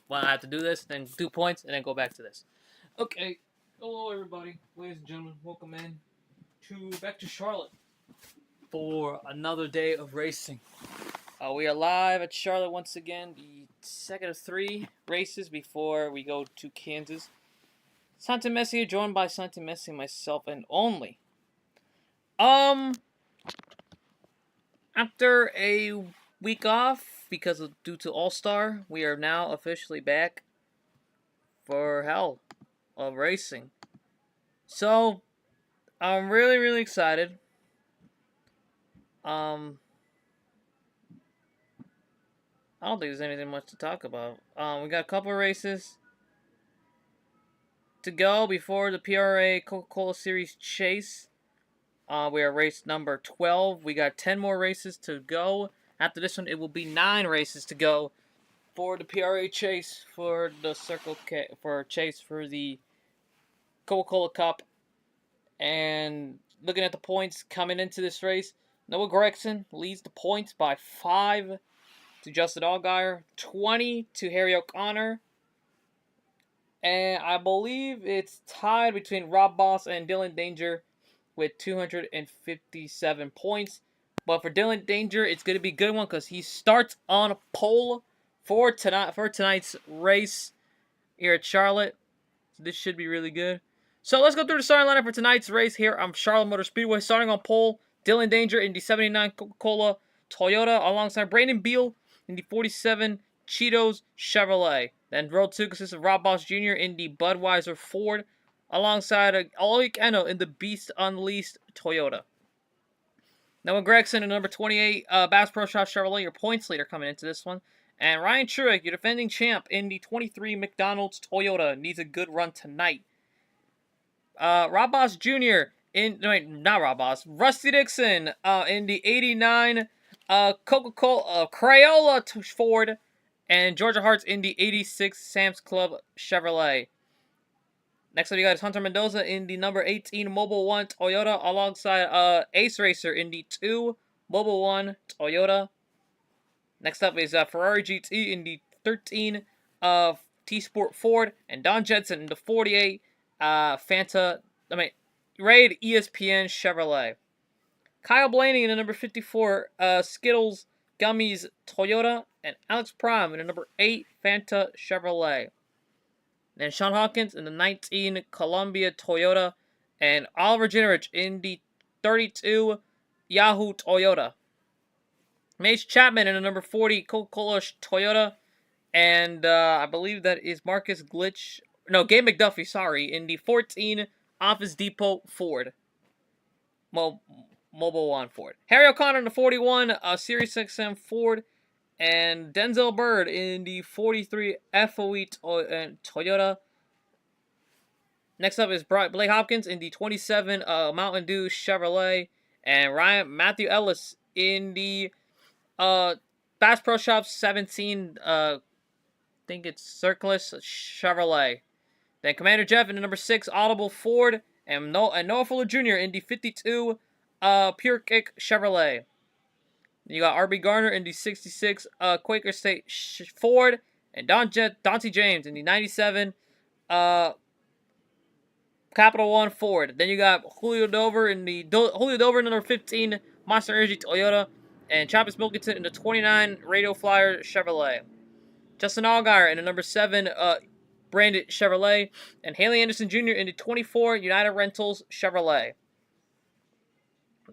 Well, I have to do this, then do points, and then go back to this. Okay. Hello, everybody, ladies and gentlemen. Welcome in to back to Charlotte for another day of racing. We are live at Charlotte once again, the second of 3 races before we go to Kansas. SantiMessi, joined by SantiMessi, myself, and only. After a week off due to All Star, we are now officially back for hell of racing. So I'm really excited. I don't think there's anything much to talk about. We got a couple of races to go before the PRA Coca-Cola Series Chase. We are race number 12. We got 10 more races to go. After this one, it will be 9 races to go for the PRA Chase for the Circle K for Chase for the Coca-Cola Cup. And looking at the points coming into this race, Noah Gragson leads the points by 5 to Justin Allgaier, 20 to Harry O'Connor, and I believe it's tied between Rob Boss and Dylan Danger with 257 points. But for Dylan Danger, it's going to be a good one because he starts on pole for tonight's race here at Charlotte. So this should be really good. So let's go through the starting lineup for tonight's race here on Charlotte Motor Speedway. Starting on pole, Dylan Danger in the 79 Coca-Cola Toyota alongside Brandon Beal in the 47 Cheetos Chevrolet. Then row 2 consists of Rob Boss Jr. in the Budweiser Ford alongside Oleg Eno in the Beast Unleashed Toyota. Noah Gragson in number 28 Bass Pro Shop Chevrolet, your points leader coming into this one. And Ryan Truex, your defending champ in the 23 McDonald's Toyota, needs a good run tonight. Rob Boss Jr. Not Rob Boss. Rusty Dixon in the 89 Coca-Cola Crayola Ford, and Georgia Hart's in the 86 Sam's Club Chevrolet. Next up, you got Hunter Mendoza in the number 18 Mobile 1 Toyota alongside Ace Racer in the 2 Mobile 1 Toyota. Next up is Ferrari GT in the 13 T-Sport Ford, and Don Jensen in the 48 Raid ESPN Chevrolet. Kyle Blaney in the number 54 Skittles Gummies Toyota, and Alex Prime in the number 8 Fanta Chevrolet. Then Sean Hawkins in the 19 Columbia Toyota, and Oliver Jenrich in the 32 Yahoo Toyota. Mace Chapman in the number 40 Coca-Cola Toyota, and I believe that is Gabe McDuffie, sorry, in the 14 Office Depot Ford. Mobile 1 Ford. Harry O'Connor in the 41 Sirius XM Ford, and Denzel Bird in the 43 FOE Toyota. Next up is Blake Hopkins in the 27 Mountain Dew Chevrolet, and Matthew Ellis in the Bass Pro Shops 17 I think it's Circus Chevrolet. Then Commander Jeff in the number 6 Audible Ford, and Noah Fuller Jr. in the 52 Pure Kick Chevrolet. You got R.B. Garner in the 66 Quaker State Ford, and Dante James in the 97 Capital One Ford. Then you got Julio Dover in the number 15 Monster Energy Toyota, and Travis Milkington in the 29 Radio Flyer Chevrolet. Justin Allgaier in the number 7 branded Chevrolet, and Haley Anderson Jr. in the 24 United Rentals Chevrolet.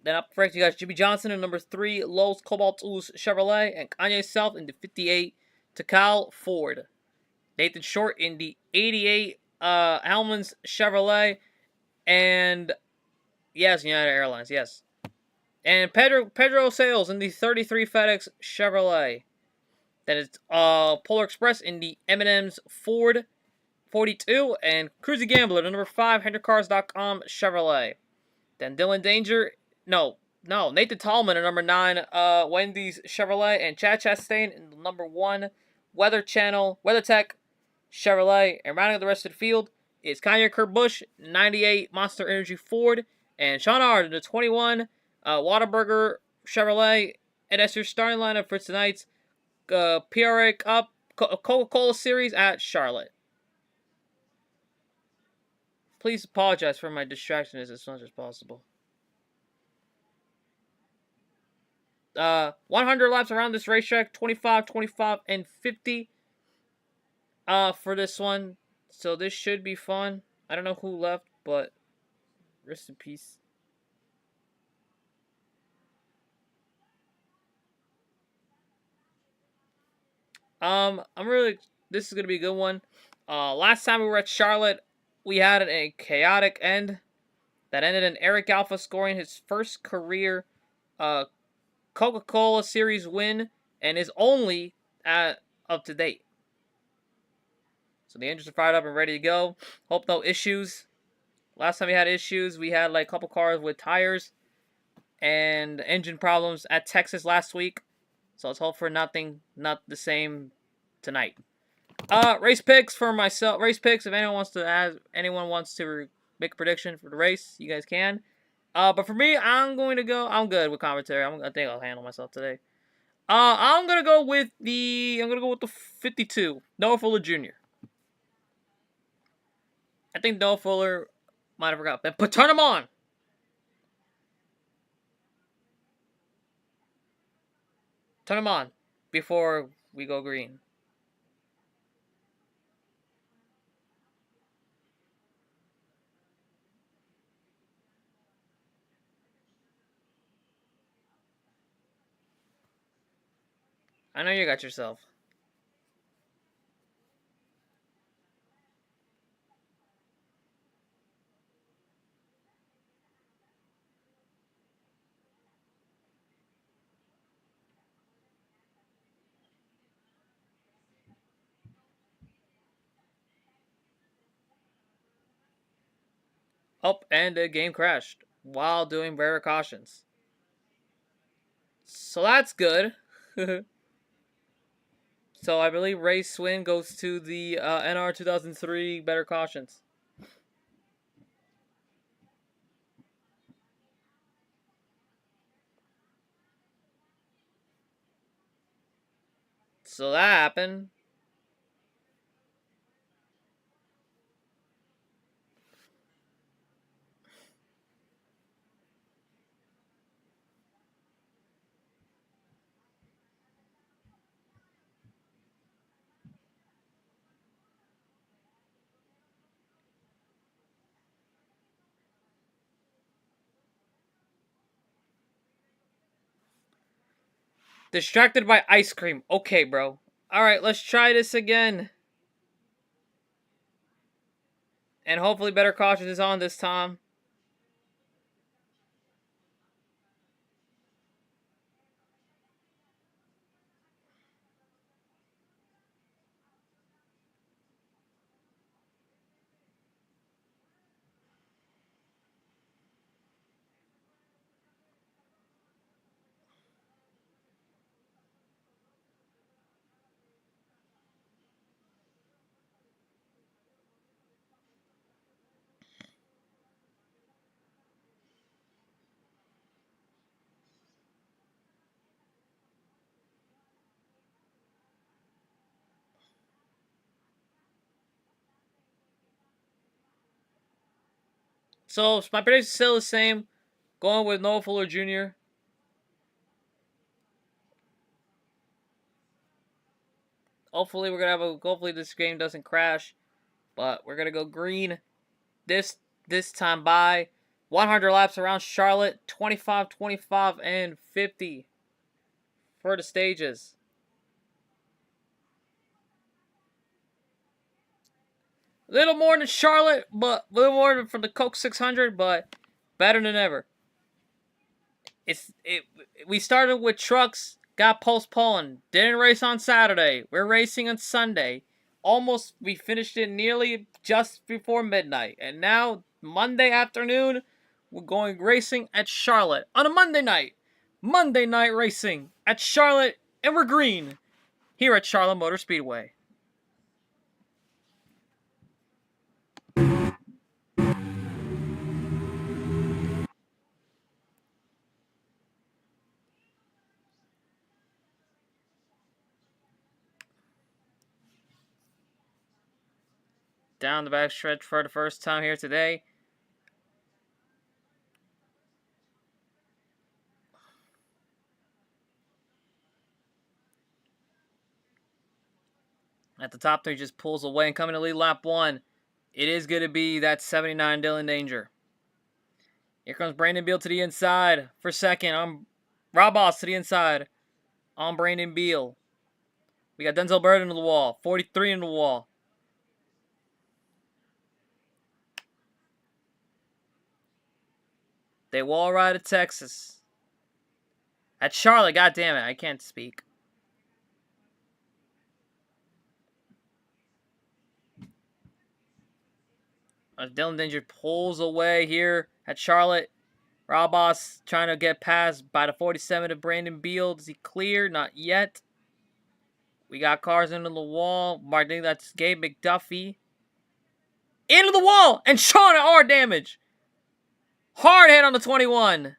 Then up first, you got Jimmy Johnson in number 3 Lowe's Cobalt Ooze Chevrolet, and Kanye South in the 58 Takal Ford. Nathan Short in the 88 Hellman's Chevrolet, and yes, United Airlines, yes. And Pedro Sales in the 33 FedEx Chevrolet. Then it's Polar Express in the M&M's Ford 42, and Cruisy Gambler, the number 5 HenderCars.com Chevrolet. Then Nathan Tallman in number 9 Wendy's Chevrolet, and Chad Chastain in the number 1 WeatherTech Chevrolet. And rounding out the rest of the field is Kanye Kurt Busch 98 Monster Energy Ford, and Sean Ard in the 21 Whataburger Chevrolet. And that's your starting lineup for tonight's PRA Cup Coca-Cola Series at Charlotte. Please apologize for my distraction as much as possible. 100 laps around this racetrack, 25, 25, and 50 for this one. So this should be fun. I don't know who left, but rest in peace. This is gonna be a good one. Last time we were at Charlotte, we had a chaotic end that ended in Eric Alpha scoring his first career uh Coca-Cola Series win and is only up to date. So the engines are fired up and ready to go. Hope no issues. Last time we had issues, we had like a couple cars with tires and engine problems at Texas last week. So let's hope for not the same tonight. Race picks for myself. Race picks. If anyone wants to make a prediction for the race, you guys can. But for me, I'm going to go. I'm good with commentary. I think I'll handle myself today. I'm gonna go with the 52, Noah Fuller Jr. I think Noah Fuller might have forgot, but turn him on. Turn him on before we go green. I know you got yourself. Oh, and the game crashed while doing rare cautions. So that's good. So I believe race win goes to the NR 2003 better cautions. So that happened. Distracted by ice cream. Okay, bro. Alright, let's try this again. And hopefully better caution is on this time. So my prediction is still the same. Going with Noah Fuller Jr. Hopefully this game doesn't crash. But we're gonna go green this time by 100 laps around Charlotte, 25, 25, and 50 for the stages. A little more than Charlotte, but a little more than from the Coke 600, but better than ever. We started with trucks, got postponed, didn't race on Saturday. We're racing on Sunday. We finished it nearly just before midnight, and now Monday afternoon, we're going racing at Charlotte on a Monday night. Monday night racing at Charlotte, and we're green here at Charlotte Motor Speedway. down the back stretch for the first time here today. At the top there, he just pulls away and coming to lead lap 1. It is going to be that 79 Dylan Danger. Here comes Brandon Beal to the inside for second. Rob Boss to the inside on Brandon Beal. We got Denzel Bird into the wall. 43 into the wall. They wall ride at Texas. At Charlotte, God damn it, I can't speak. As Dylan Danger pulls away here at Charlotte. Rob Boss trying to get past by the 47 of Brandon Beal. Does he clear? Not yet. We got cars into the wall. I think that's Gabe McDuffie. Into the wall! And Sean R damage. Hard hit on the 21.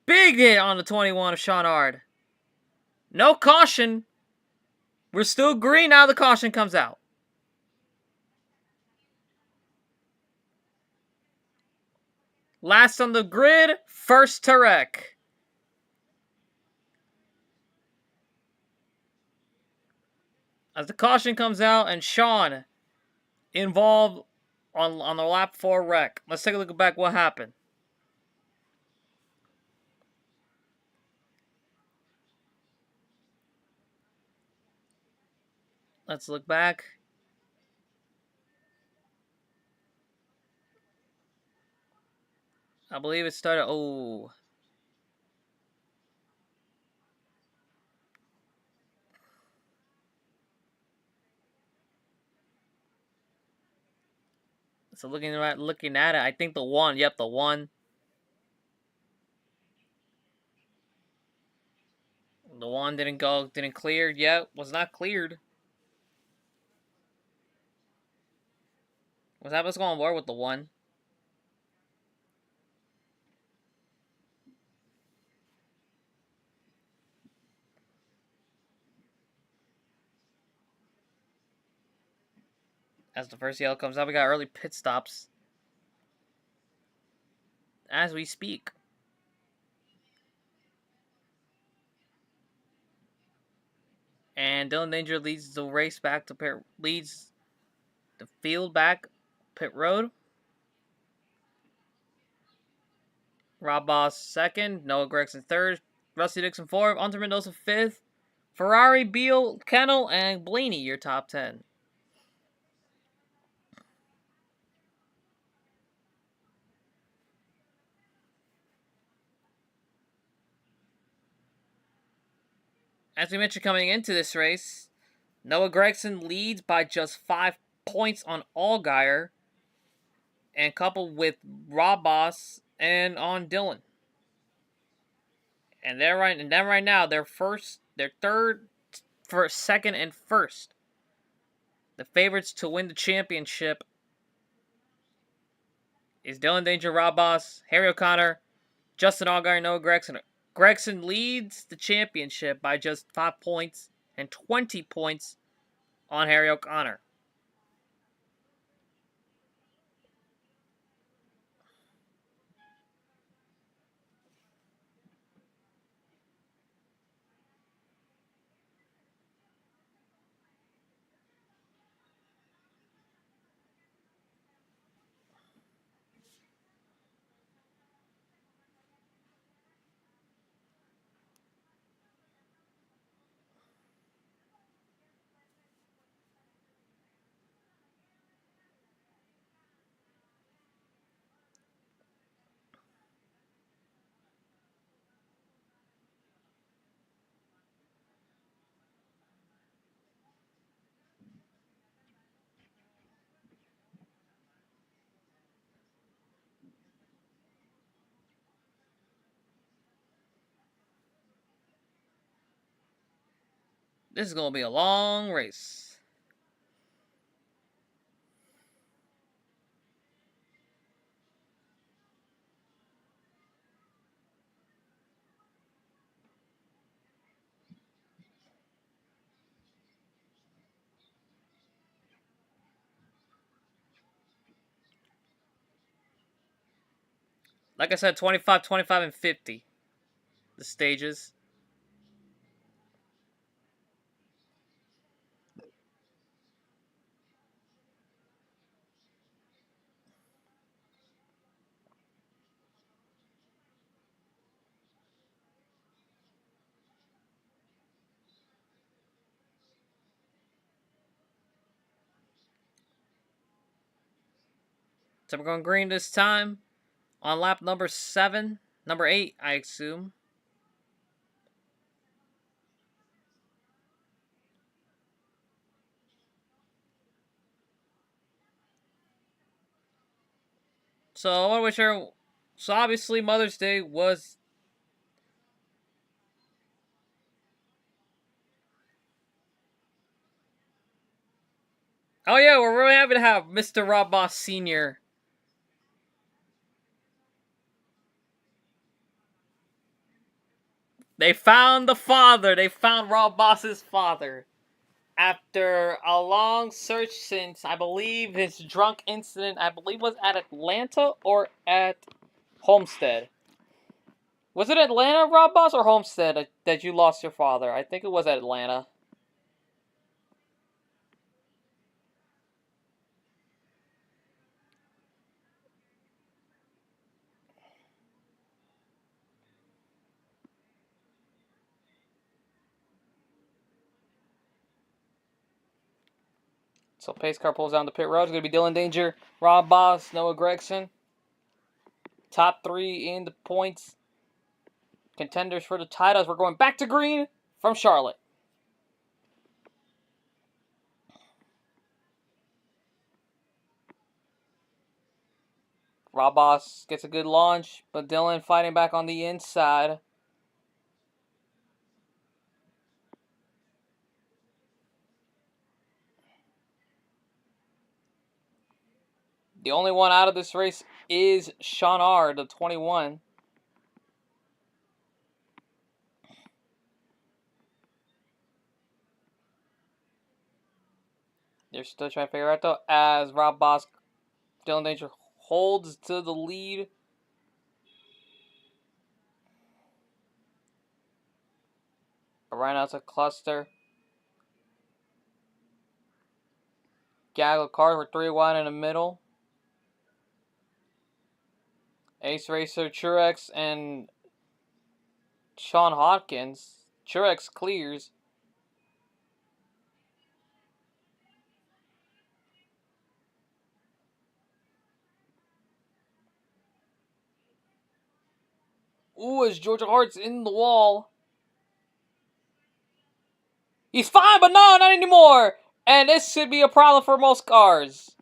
Big hit on the 21 of Sean Ard. No caution. We're still green now. The caution comes out. Last on the grid, first to wreck. As the caution comes out and Sean involved on the lap 4 wreck. Let's take a look back what happened. Let's look back. I believe it started. Oh. So looking at it, I think the 1. Yep, the 1. The 1 didn't clear. Yep, was not cleared. What's going on with the 1? As the first yellow comes out, we got early pit stops. As we speak. And Dylan Danger leads the race back to leads the field back pit road. Rob Boss second, Noah Gregson third, Rusty Dixon fourth, Hunter Mendoza fifth, Ferrari, Beal, Kennel, and Blaney your top 10. As we mentioned coming into this race, Noah Gregson leads by just 5 points on Allgaier, and coupled with Rob Boss and on Dylan. And right now, they're third, first, second, and first. The favorites to win the championship is Dylan Danger, Rob Boss, Harry O'Connor, Justin Allgaier, Noah Gregson. Gregson leads the championship by just 5 points and 20 points on Harry O'Connor. This is going to be a long race. Like I said, 25, 25, and 50. The stages. So we're going green this time. On lap number 7. Number 8, I assume. So I want to wish her. So obviously Mother's Day was. Oh yeah, we're really happy to have Mr. Rob Boss Sr. They found the father. They found Rob Boss's father. After a long search since, I believe, his drunk incident, I believe was at Atlanta or at Homestead. Was it Atlanta, Rob Boss, or Homestead that you lost your father? I think it was Atlanta. So pace car pulls down the pit road. It's going to be Dylan Danger, Rob Boss, Noah Gregson. Top 3 in the points. Contenders for the titles. We're going back to green from Charlotte. Rob Boss gets a good launch, but Dylan fighting back on the inside. The only one out of this race is Sean R., the 21. They're still trying to figure out, though, as Rob Boss, Dylan Danger holds to the lead. Right now it's a cluster. Gaggle cars were 3 wide in the middle. Ace Racer, Truex, and Sean Hawkins. Truex clears. Ooh, as Georgia Hart's in the wall. He's fine, but no, not anymore. And this should be a problem for most cars.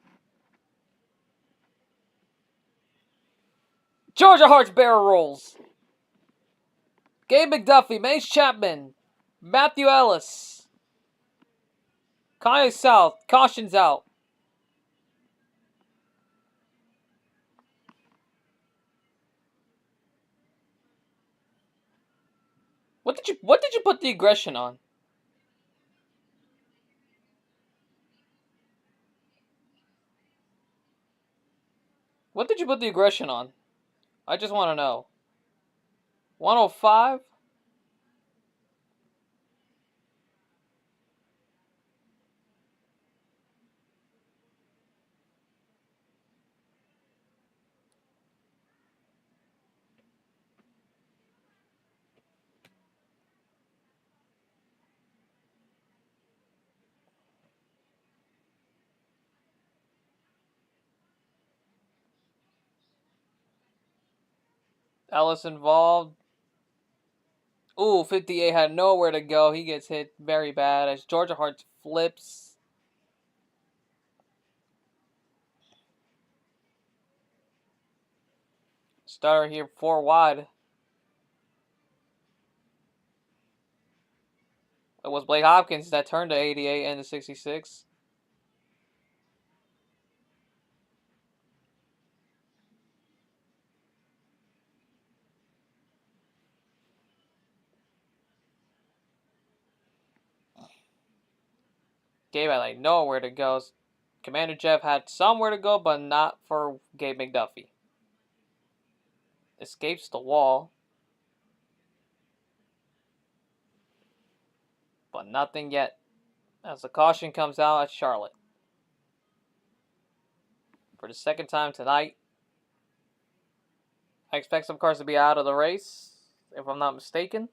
Georgia Hart's barrel rolls. Gabe McDuffie, Mace Chapman, Matthew Ellis, Kanye South, caution's out. What did you put the aggression on? What did you put the aggression on? I just want to know. 105? Ellis involved. Ooh, 58 had nowhere to go. He gets hit very bad as Georgia Hart flips. Starter here 4 wide. It was Blake Hopkins that turned to 88 and the 66. Gabe had like nowhere to go. Commander Jeff had somewhere to go, but not for Gabe McDuffie. escapes the wall. But nothing yet. As the caution comes out at Charlotte. For the second time tonight. I expect some cars to be out of the race, if I'm not mistaken.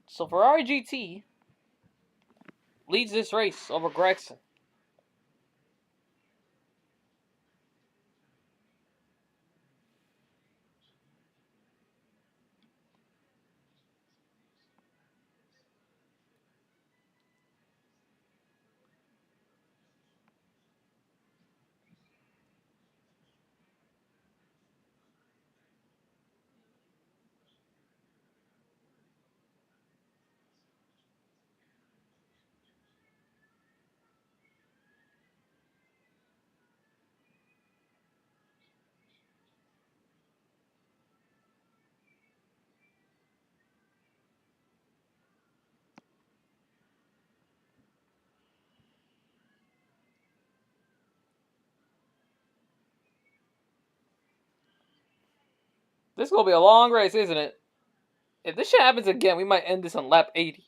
So Ferrari GT leads this race over Gragson. This is going to be a long race, isn't it? If this shit happens again, we might end this on lap 80.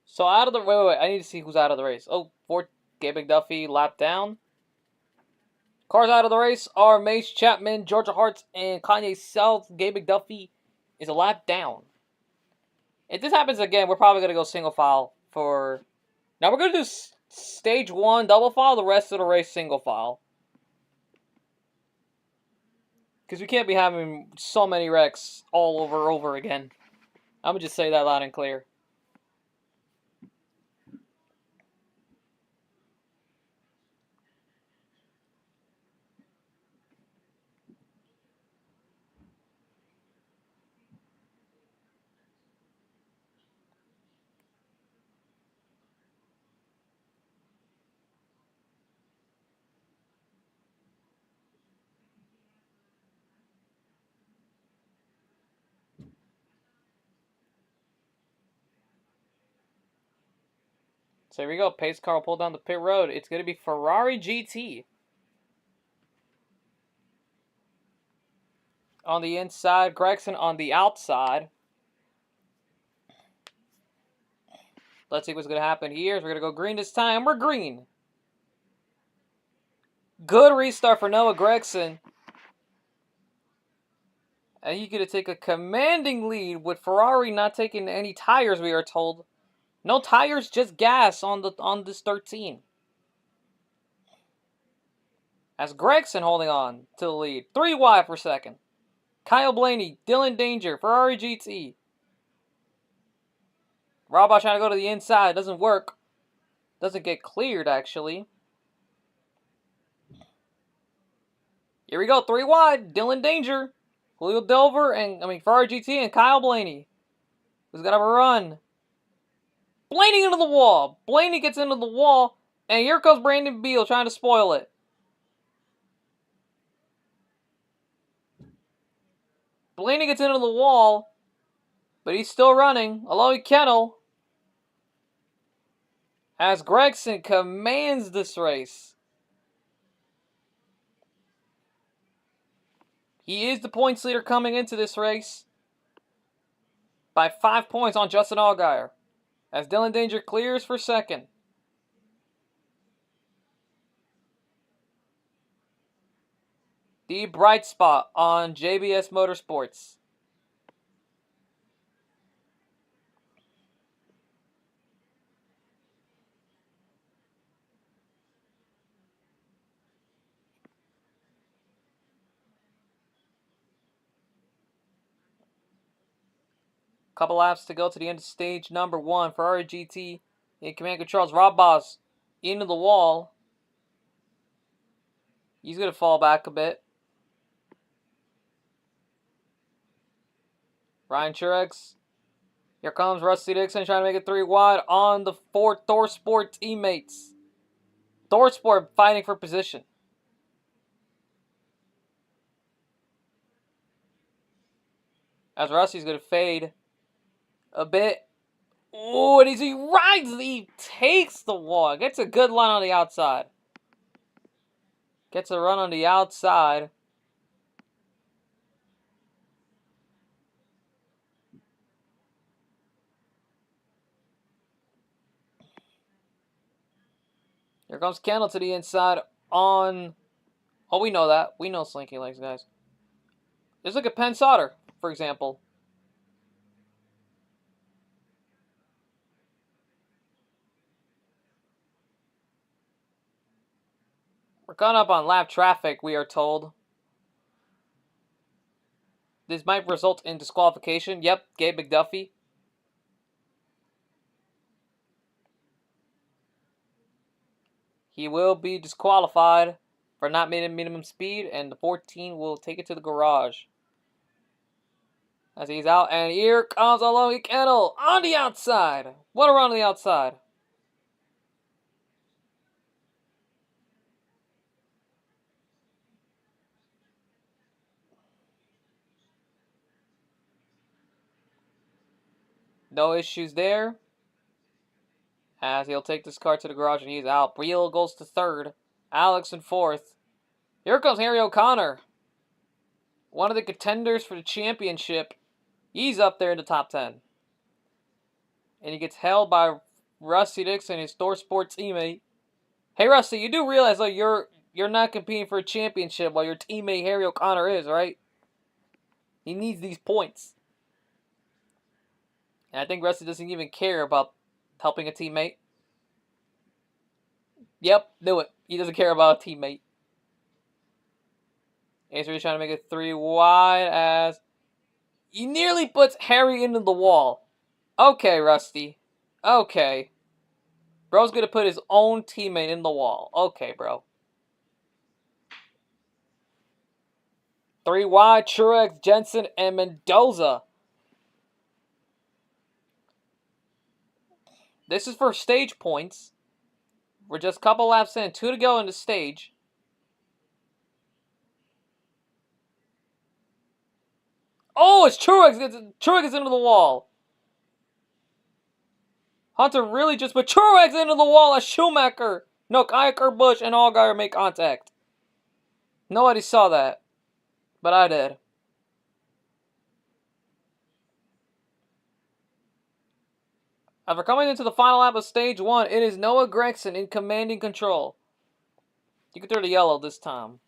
So out of the wait, I need to see who's out of the race. Oh, Ford, Gabe McDuffie, lap down. Cars out of the race are Mace Chapman, Georgia Hartz, and Kanye South. Gabe McDuffie is a lap down. If this happens again, we're probably gonna go single file for. Now we're gonna do stage 1 double file, the rest of the race single file. Because we can't be having so many wrecks all over again. I'm gonna just say that loud and clear. So here we go. Pace car will pull down the pit road. It's going to be Ferrari GT. On the inside, Gregson on the outside. Let's see what's going to happen here. We're going to go green this time. We're green. Good restart for Noah Gregson. And he's going to take a commanding lead with Ferrari not taking any tires, we are told. No tires, just gas on this 13. As Gregson holding on to the lead. 3 wide for second. Kyle Blaney, Dylan Danger, Ferrari GT. Robot trying to go to the inside. Doesn't work. Doesn't get cleared, actually. Here we go. 3 wide. Dylan Danger. Julio Delver and, Ferrari GT and Kyle Blaney. Who's got to have a run? Blaney into the wall. Blaney gets into the wall. And here comes Brandon Beal trying to spoil it. Blaney gets into the wall. But he's still running. Aloy Kennel. as Gregson commands this race. He is the points leader coming into this race by 5 points on Justin Allgaier, as Dylan Danger clears for second. The bright spot on JBS Motorsports. Couple laps to go to the end of stage number 1. Ferrari GT in command controls. Rob Boss into the wall. He's going to fall back a bit. Ryan Truex. Here comes Rusty Dixon trying to make it 3 wide on the 4 ThorSport teammates. ThorSport fighting for position. As Rusty's going to fade a bit. Ooh, and as he rides, he takes the wall. Gets a good line on the outside. Gets a run on the outside. Here comes Kendall to the inside on... Oh, we know that. We know Slinky Legs, guys. Just look at Penn Sauter, for example. We're caught up on lap traffic, we are told. This might result in disqualification. Yep, Gabe McDuffie. He will be disqualified for not meeting minimum speed, and the 14 will take it to the garage. As he's out, and here comes Alohi Kendall on the outside. What a run on the outside. No issues there. As he'll take this car to the garage and he's out. Brielle goes to third. Alex in fourth. Here comes Harry O'Connor. One of the contenders for the championship. He's up there in the top 10. And he gets held by Rusty Dixon, his ThorSport teammate. Hey, Rusty, you do realize though you're not competing for a championship while your teammate Harry O'Connor is, right? He needs these points. And I think Rusty doesn't even care about helping a teammate. Yep, knew it. He doesn't care about a teammate. Ace really trying to make it 3 wide as he nearly puts Harry into the wall. Okay, Rusty. Okay. Bro's gonna put his own teammate in the wall. Okay, bro. 3 wide, Truex, Jensen, and Mendoza. This is for stage points. We're just a couple laps in. 2 to go in the stage. Oh, it's Truex. Truex is into the wall. Hunter really just put Truex into the wall as Schumacher. No, Kurt Busch and Allgaier make contact. Nobody saw that. But I did. As we're coming into the final lap of stage 1, it is Noah Gragson in commanding control. You can throw the yellow this time.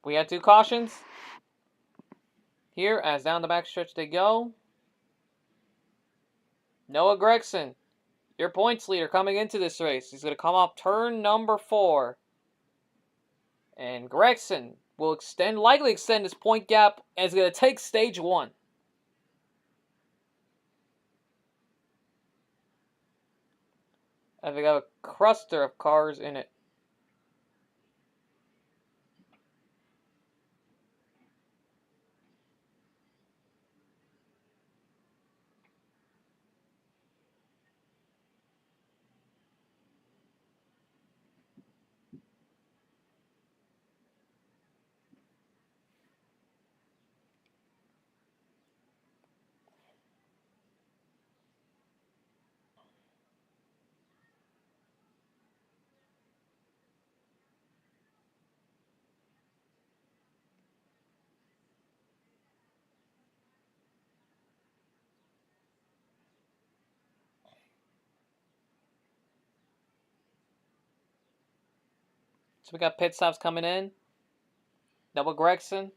We had 2 cautions. Here, as down the backstretch they go. Noah Gragson, your points leader coming into this race. He's going to come off turn number 4. And Gragson will likely extend his point gap, and is going to take stage 1. And we got a cluster of cars in it. So we got pit stops coming in. Noah Gragson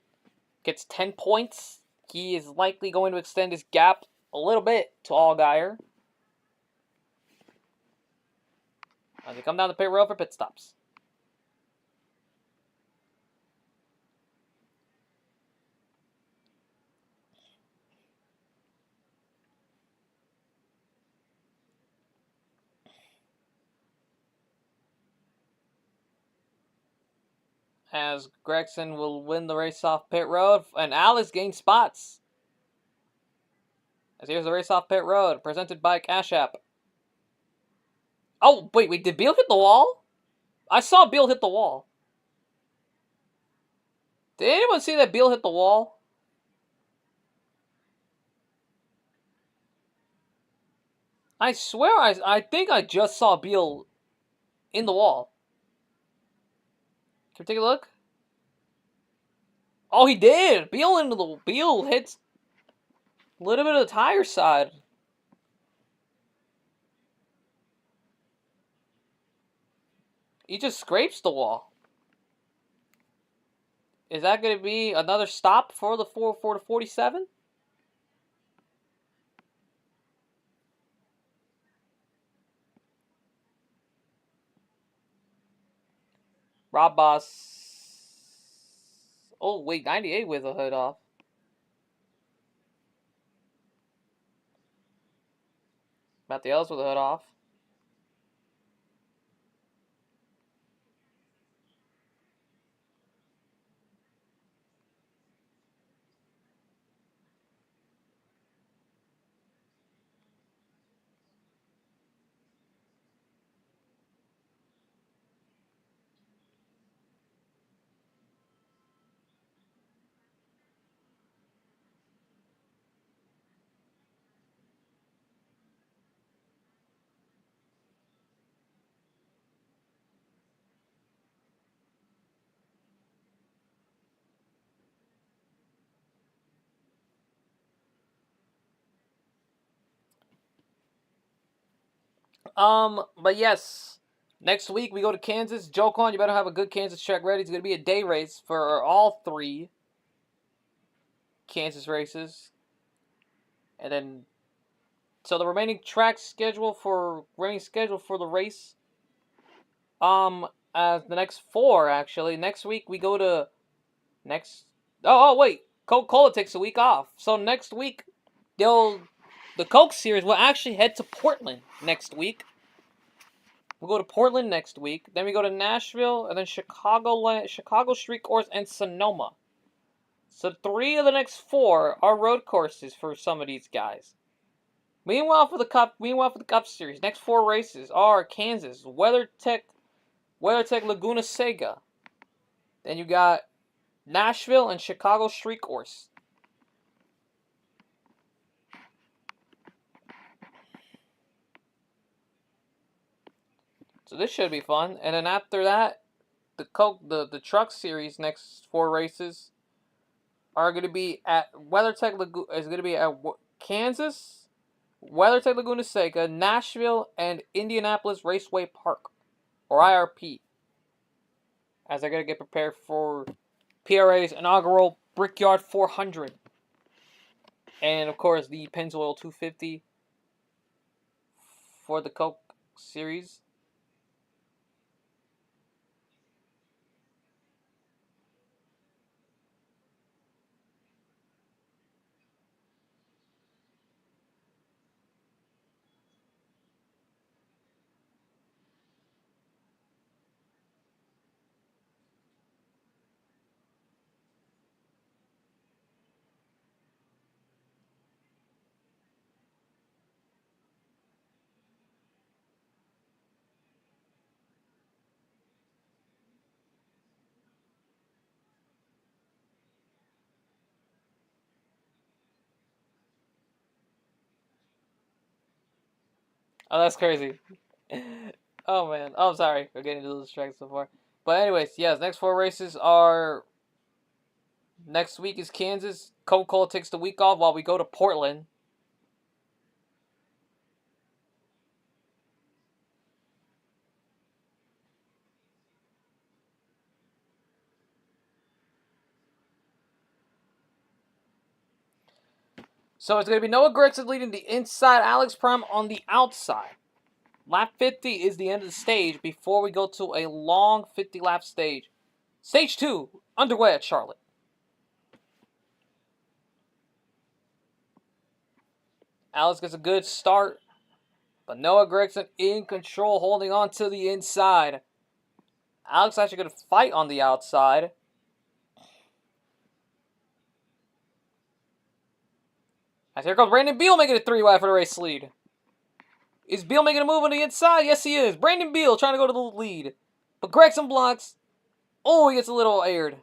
gets 10 points. He is likely going to extend his gap a little bit to Allgaier as they come down the pit road for pit stops. As Gregson will win the race off pit road, and Alex gains spots. As here's the race off pit road, presented by Cash App. Oh, wait, did Beal hit the wall? I saw Beal hit the wall. Did anyone see that Beal hit the wall? I swear, I think I just saw Beal in the wall. Can we take a look? Oh, he did! Beal hits a little bit of the tire side. He just scrapes the wall. Is that going to be another stop for the 47? Rob Boss. Oh, wait, 98 with the hood off. Matthew Ellis with the hood off. But yes, next week we go to Kansas. Joe Con, you better have a good Kansas track ready. It's going to be a day race for all 3 Kansas races. And then, so the remaining schedule for the race, the next 4 actually. Next week we go to wait, Coca-Cola takes a week off. So next week, the Coke series will actually head to Portland next week. We'll go to Portland next week. Then we go to Nashville, and then Chicago Street Course, and Sonoma. So 3 of the next 4 are road courses for some of these guys. Meanwhile, for the Cup Series, next 4 races are Kansas, WeatherTech Laguna Seca. Then you got Nashville and Chicago Street Course. So this should be fun. And then after that, the Truck Series next 4 races are going to be at Kansas, WeatherTech Laguna Seca, Nashville, and Indianapolis Raceway Park, or IRP, as they're going to get prepared for PRA's inaugural Brickyard 400. And, of course, the Pennzoil 250 for the Coke Series. Oh, that's crazy. Oh, man. Oh, I'm sorry for getting a little distracted so far. But anyways, yes, next 4 races are... Next week is Kansas. Coca-Cola takes the week off while we go to Portland. So it's going to be Noah Gragson leading the inside, Alex Prime on the outside. Lap 50 is the end of the stage before we go to a long 50-lap stage. Stage 2, underway at Charlotte. Alex gets a good start, but Noah Gragson in control, holding on to the inside. Alex actually going to fight on the outside. As here comes Brandon Beal making it 3 wide for the race lead. Is Beal making a move on the inside? Yes, he is. Brandon Beal trying to go to the lead. But Gragson blocks. Oh, he gets a little aired.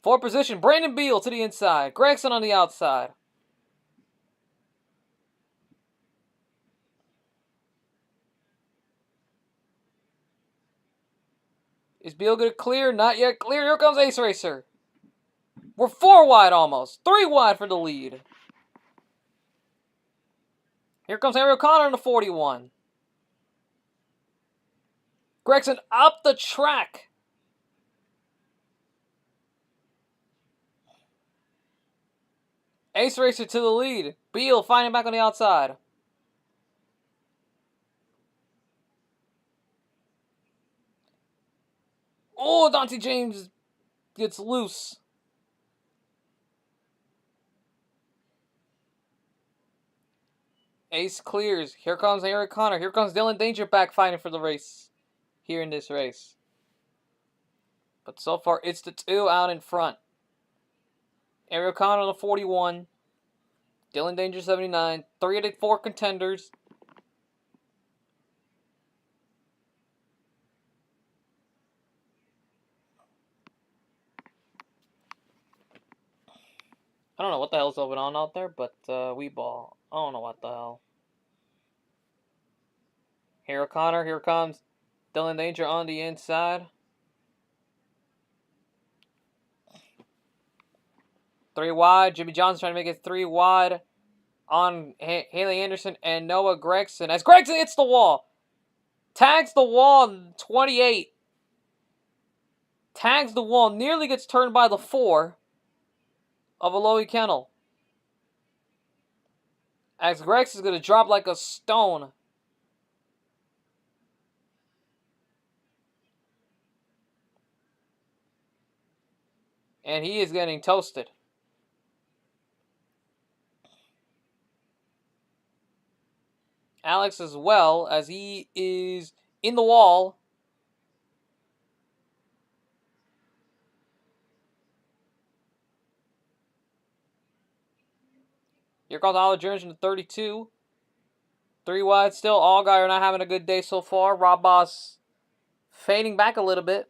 4th position, Brandon Beal to the inside. Gragson on the outside. Is Beal going to clear? Not yet clear. Here comes Ace Racer. We're 4 wide almost. 3 wide for the lead. Here comes Henry O'Connor in the 41. Gragson up the track. Ace Racer to the lead. Beal fighting back on the outside. Oh, Dante James gets loose. Ace clears. Here comes Eric Connor. Here comes Dylan Danger back fighting for the race. Here in this race. But so far, it's the 2 out in front. Eric Connor, the 41. Dylan Danger, 79. 3 of the 4 contenders. I don't know what the hell's going on out there, but we ball. I don't know what the hell. Here O'Connor, here comes Dylan Danger on the inside. 3 wide. Jimmy Johnson trying to make it 3 wide on Haley Anderson and Noah Gragson. As Gragson hits the wall. Tags the wall, 28. Tags the wall, nearly gets turned by the 4 of Alohi Kennel. As Gregson's going to drop like a stone. And he is getting toasted. Alex as well, as he is in the wall. Here comes Oliver Jones in the 32. 3 wide still. All guy are not having a good day so far. Rob Boss fading back a little bit.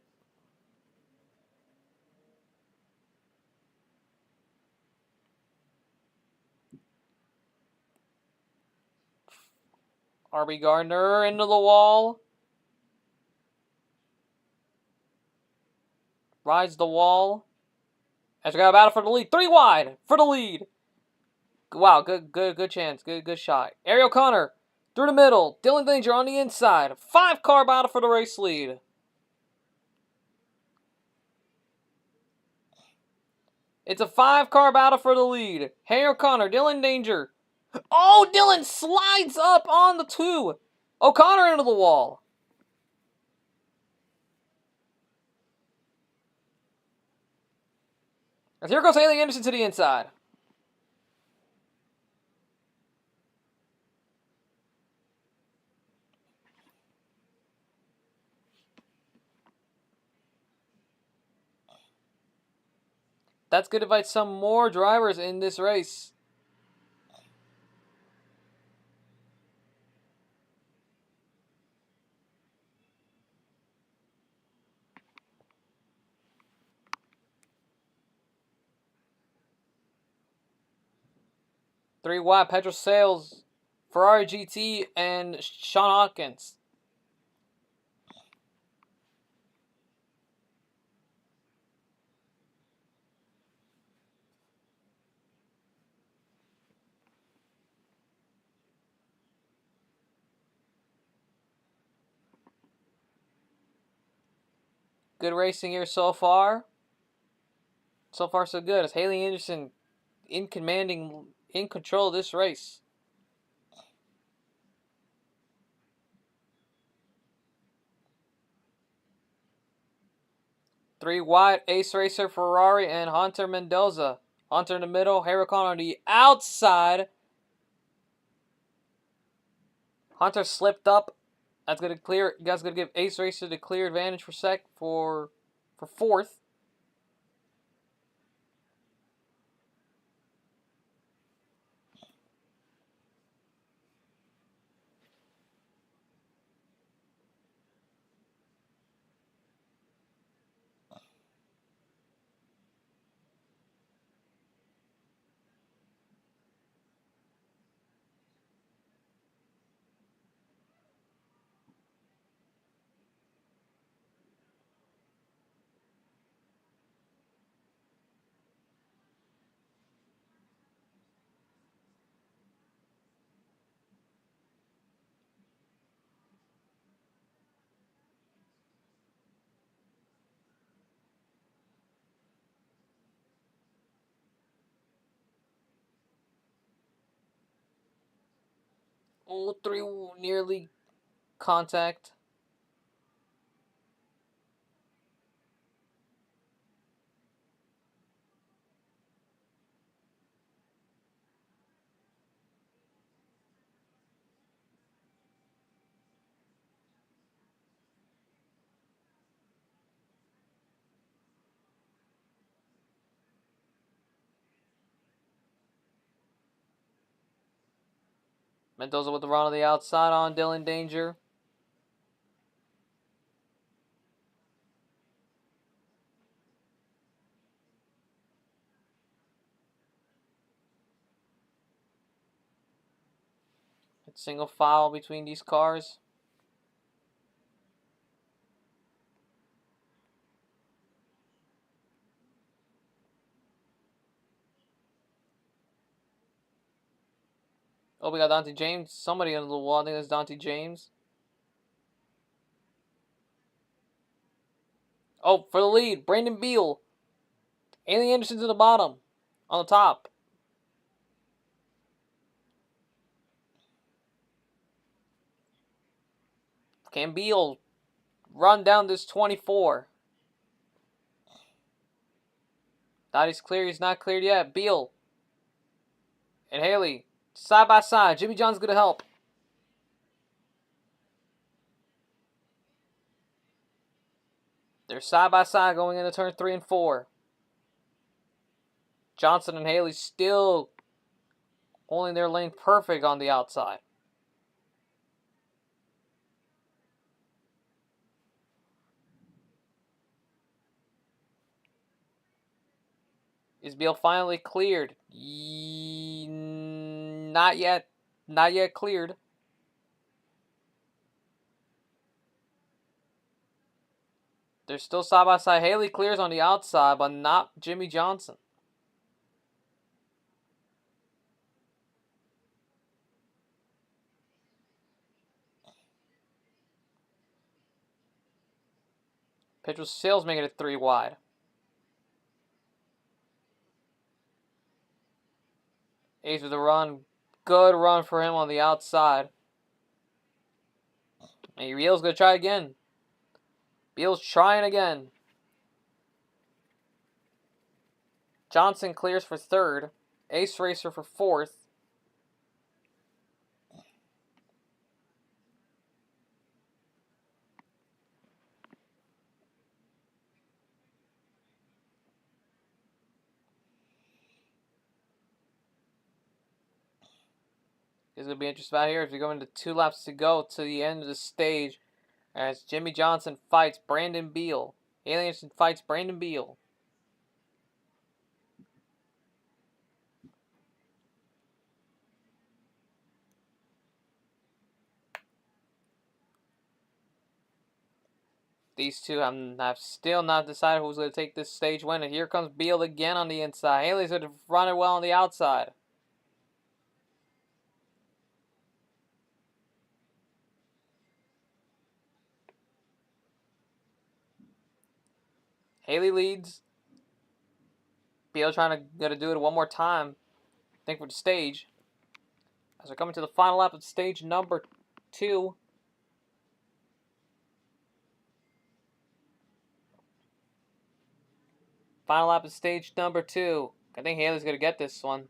R.B. Gardner into the wall. Rides the wall. As we got a battle for the lead. 3 wide for the lead. Wow, good chance. Good shot. Ariel Connor through the middle. Dylan Danger on the inside. 5-car battle for the race lead. It's a 5-car battle for the lead. Ariel Connor, Dylan Danger. Oh, Dylan slides up on the 2. O'Connor into the wall. And here goes Haley Anderson to the inside. That's going to invite some more drivers in this race. Three wide, Pedro Sales, Ferrari GT, and Sean Hawkins. Good racing here so far. So far, so good. As Haley Anderson in control of this race. Three wide, Ace Racer Ferrari and Hunter Mendoza. Hunter in the middle, Huracan on the outside. Hunter slipped up. That's gonna clear. You guys gonna give Ace Racer the clear advantage for fourth. Oh, three nearly contact. Mendoza with the run on the outside on Dylan Danger. It's single file between these cars. Oh, we got Dante James. Somebody on the wall. I think that's Dante James. Oh, for the lead, Brandon Beal. Haley Anderson's at the bottom. On the top. Can Beal run down this 24? Thought he's clear. He's not cleared yet. Beal and Haley side by side. Jimmy John's going to help. They're side by side going into turn 3 and 4. Johnson and Haley still holding their lane perfect on the outside. Is Beal finally cleared? Not yet. Not yet cleared. They're still side by side. Haley clears on the outside, but not Jimmy Johnson. Pitch with Sales making it 3 wide. Ace with a run. Good run for him on the outside. And Beal's going to try again. Beal's trying again. Johnson clears for third. Ace Racer for fourth. It's going to be interesting out here as we go into 2 laps to go to the end of the stage. As Jimmy Johnson fights Brandon Beal. Haley Anderson fights Brandon Beal. These two have still not decided who's going to take this stage win. And here comes Beal again on the inside. Haley's going to run it well on the outside. Haley leads. Beal trying to gotta do it one more time. I think for the stage. As we're coming to the final lap of stage number 2. Final lap of stage number 2. I think Haley's gonna get this one.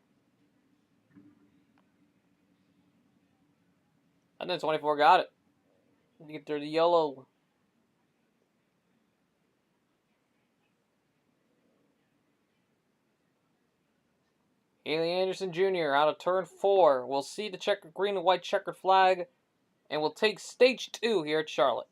And then 24 got it. You get through the yellow. Haley Anderson Jr. out of turn 4. We'll see the green and white checkered flag. And we'll take stage 2 here at Charlotte.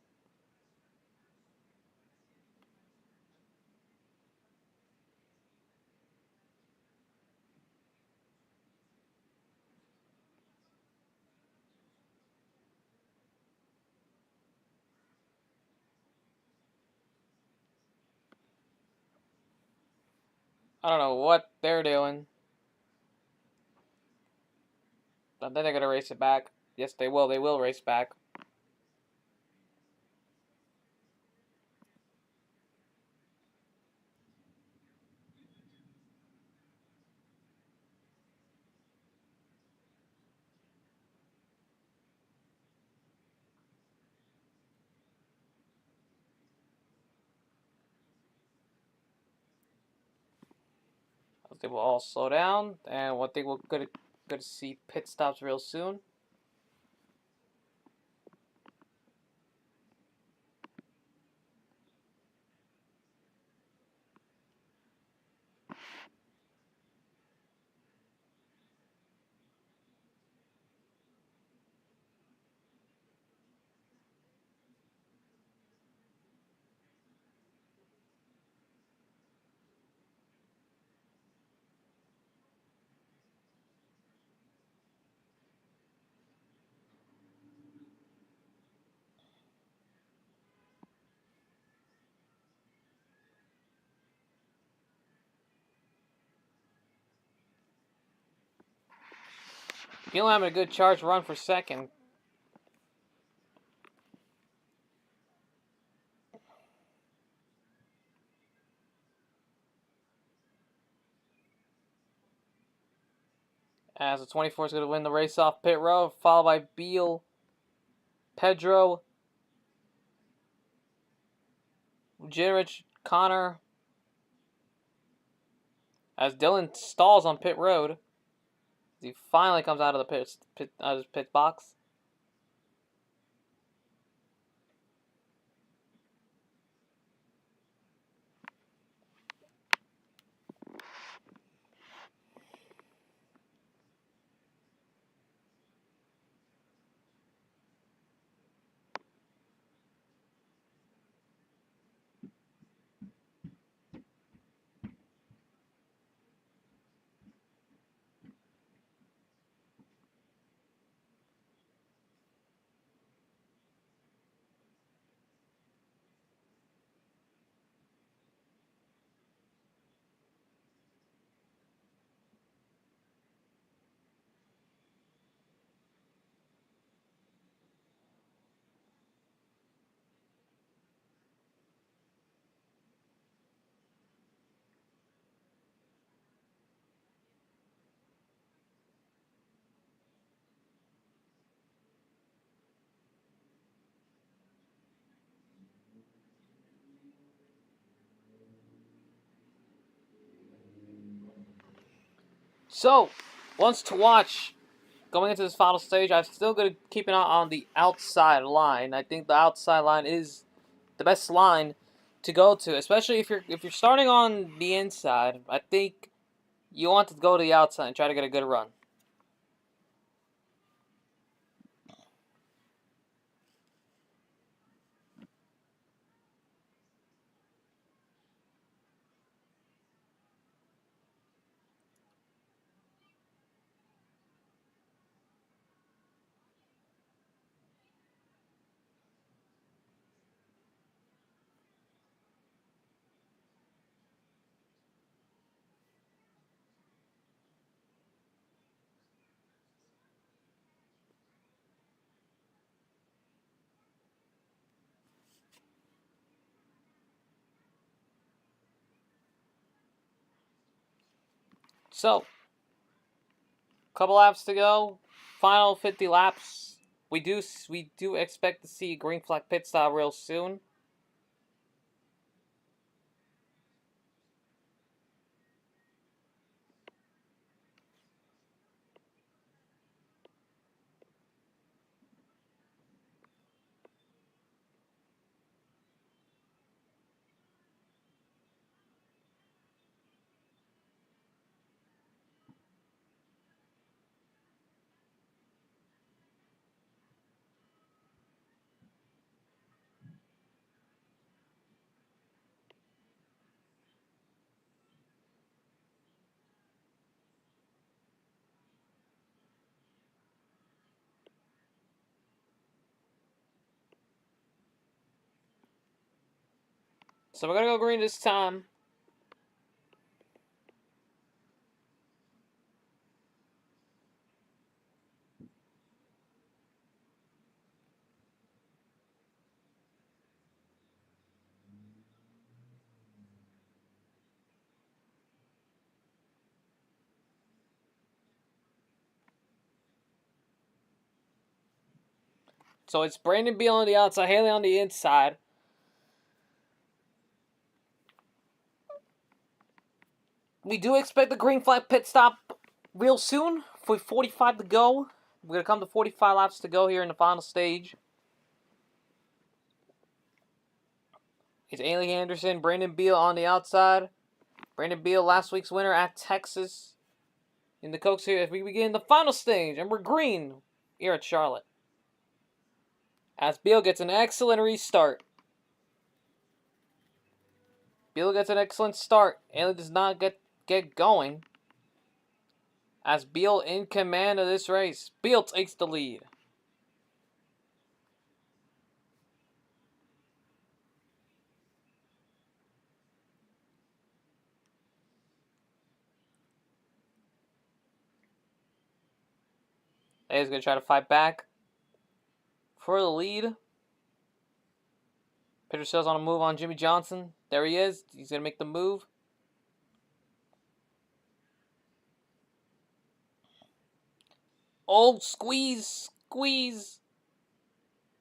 I don't know what they're doing. But then they're going to race it back. Yes, they will. They will race back. They will all slow down. And one thing we're going to see pit stops real soon. Gilliam having a good charge run for second. As the 24 is going to win the race off pit road, followed by Beal, Pedro, Ujirich, Connor. As Dylan stalls on pit road, he finally comes out of the out of his pit box. So, once to watch going into this final stage, I'm still going to keep an eye on the outside line. I think the outside line is the best line to go to, especially if you're starting on the inside. I think you want to go to the outside and try to get a good run. So, couple laps to go. Final 50 laps. We do expect to see green flag pit stop real soon. So we're gonna go green this time. So it's Brandon Beal on the outside, Haley on the inside. We do expect the green flag pit stop real soon. For 45 to go. We're gonna come to 45 laps to go here in the final stage. It's Ailey Anderson, Brandon Beal on the outside. Brandon Beal, last week's winner at Texas in the Coke Series. As we begin the final stage, and we're green here at Charlotte. As Beal gets an excellent restart. Beal gets an excellent start. Ailey does not get going. As Beal in command of this race. Beal takes the lead. Ailey's going to try to fight back for the lead. Petersell's on a move on Jimmy Johnson. There he is. He's going to make the move. Oh, squeeze.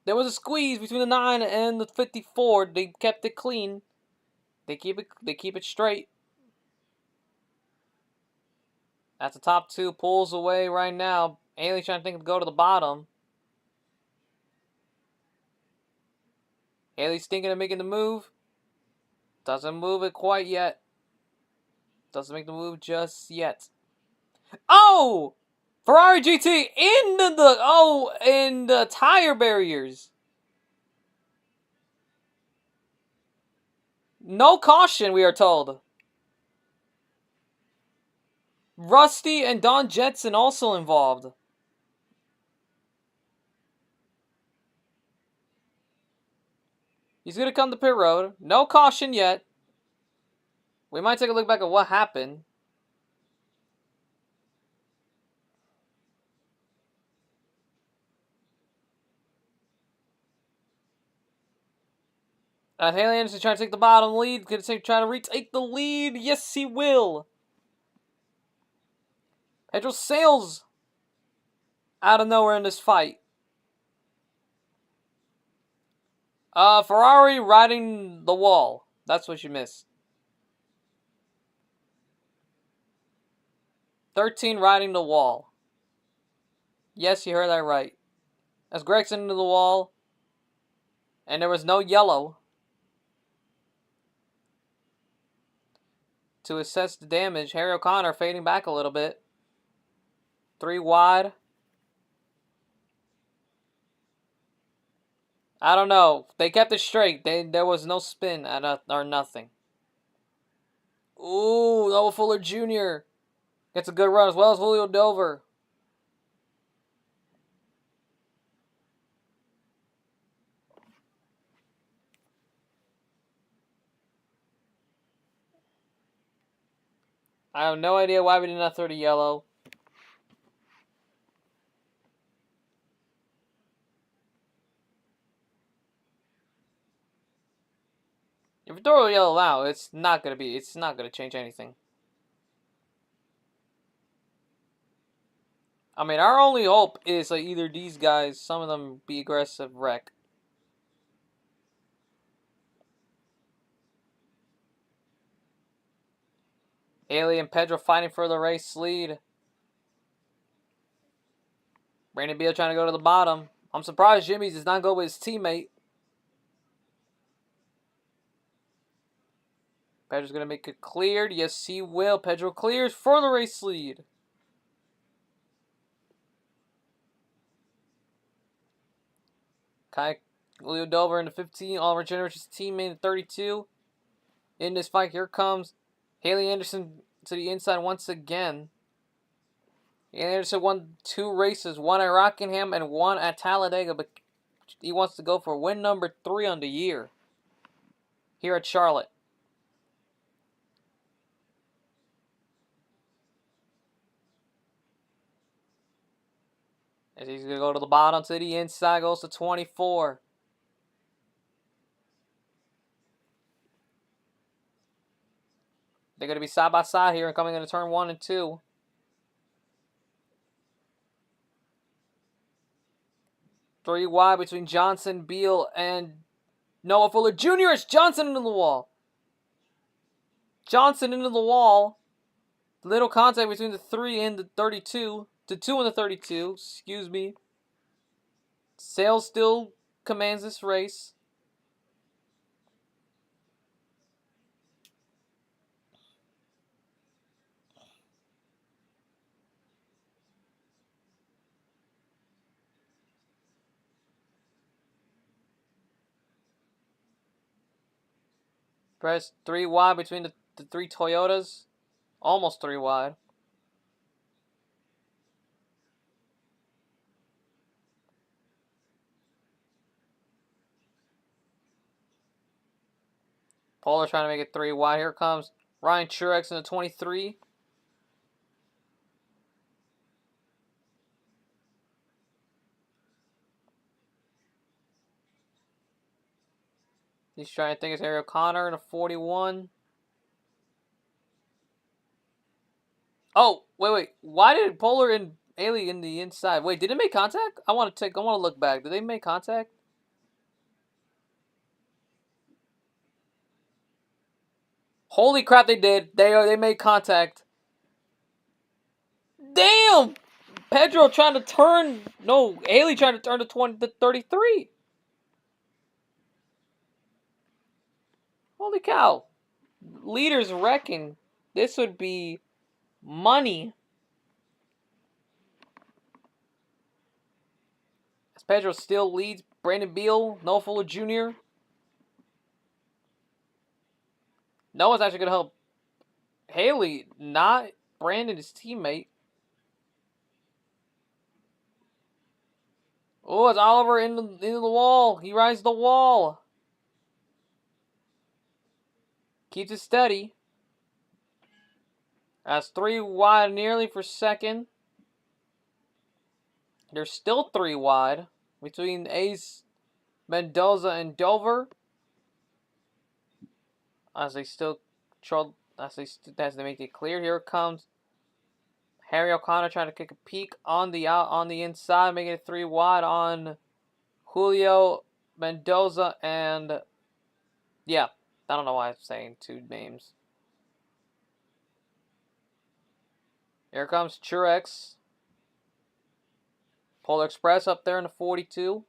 There was a squeeze between the 9 and the 54. They kept it clean. They keep it straight. That's the top two. Pulls away right now. Ailey's trying to think of go to the bottom. Ailey's thinking of making the move. Doesn't move it quite yet. Doesn't make the move just yet. Oh! Ferrari GT in the tire barriers. No caution, we are told. Rusty and Don Jetson also involved. He's going to come to pit road. No caution yet. We might take a look back at what happened. Haley Anderson trying to take the bottom lead. Going to try to retake the lead. Yes, he will. Pedro sails out of nowhere in this fight. Ferrari riding the wall. That's what you missed. 13 riding the wall. Yes, you heard that right. As Gregson into the wall. And there was no yellow. To assess the damage, Harry O'Connor fading back a little bit. 3 wide. I don't know. They kept it straight. There was no spin or nothing. Ooh, Noah Fuller Jr. gets a good run as well as Julio Dover. I have no idea why we did not throw the yellow. If we throw a yellow now, it's not gonna change anything. I mean, our only hope is like either these guys, some of them be aggressive wreck. Haley and Pedro fighting for the race lead. Brandon Beal trying to go to the bottom. I'm surprised Jimmy does not go with his teammate. Pedro's going to make it cleared. Yes, he will. Pedro clears for the race lead. Leo Dover in the 15. Oliver Jenrich's teammate in 32. In this fight, here comes Haley Anderson to the inside once again. Haley Anderson won 2 races, one at Rockingham and one at Talladega, but he wants to go for win number 3 on the year here at Charlotte. As he's going to go to the bottom to the inside, goes to 24. They're going to be side by side here and coming into turn 1 and 2. Three wide between Johnson, Beal, and Noah Fuller Jr. It's Johnson into the wall. Johnson into the wall. Little contact between the 3 and the 32. The 2 and the 32. Excuse me. Sales still commands this race. Press 3 wide between the 3 Toyotas. Almost 3 wide. Polar trying to make it 3 wide. Here comes Ryan Truex in the 23. He's trying to think it's Ariel Connor in a 41. Oh, wait. Why did Polar and Haley in the inside? Wait, did it make contact? I want to look back. Did they make contact? Holy crap, they did. They made contact. Damn! Pedro trying to turn. No, Haley trying to turn to 33. Holy cow. Leaders wrecking. This would be money. As Pedro still leads Brandon Beal, Noah Fuller Jr. Noah's actually going to help Haley, not Brandon, his teammate. Oh, it's Oliver into the wall. He rides the wall. Keeps it steady. That's 3 wide nearly for second. There's still 3 wide between Ace, Mendoza, and Dover. As they make it clear, here comes Harry O'Connor trying to kick a peek on the inside, making it 3 wide on Julio, Mendoza, and yeah, I don't know why I'm saying 2 names. Here comes Truex. Polar Express up there in the 42.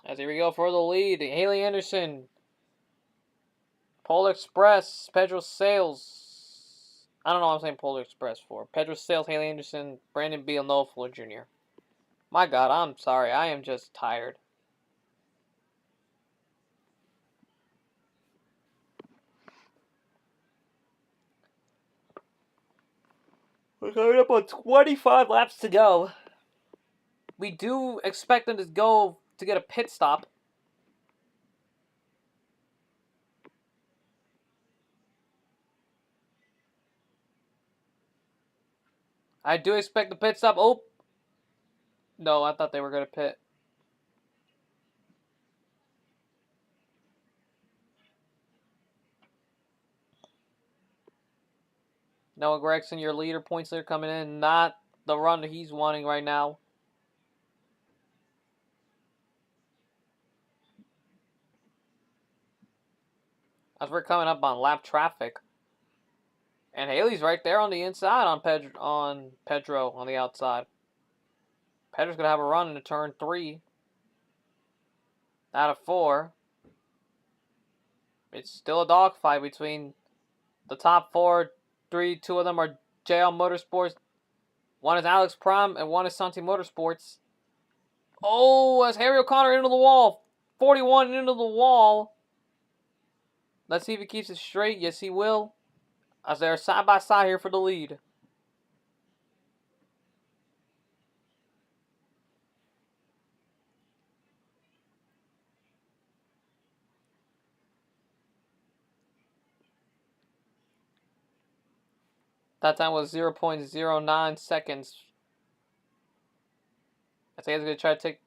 As here we go for the lead, Haley Anderson, Polar Express, Pedro Sales. I don't know what I'm saying Polar Express for. Pedro Sales, Haley Anderson, Brandon Beal, Noah Fuller Jr. My God, I'm sorry. I am just tired. We're coming up on 25 laps to go. We do expect them to go to get a pit stop. I do expect the pit stop. Oh! No, I thought they were going to pit. Noah Gregson, your leader, points leader coming in. Not the run that he's wanting right now. As we're coming up on lap traffic. And Haley's right there on the inside on Pedro on the outside. Pedro's going to have a run into turn 3. Out of 4. It's still a dogfight between the top 4. 2 of them are JL Motorsports. One is Alex Prom and one is Santi Motorsports. Oh, as Harry O'Connor into the wall. 41 into the wall. Let's see if he keeps it straight. Yes, he will. As they're side by side here for the lead. That time was 0.09 seconds. I think he's going to try to take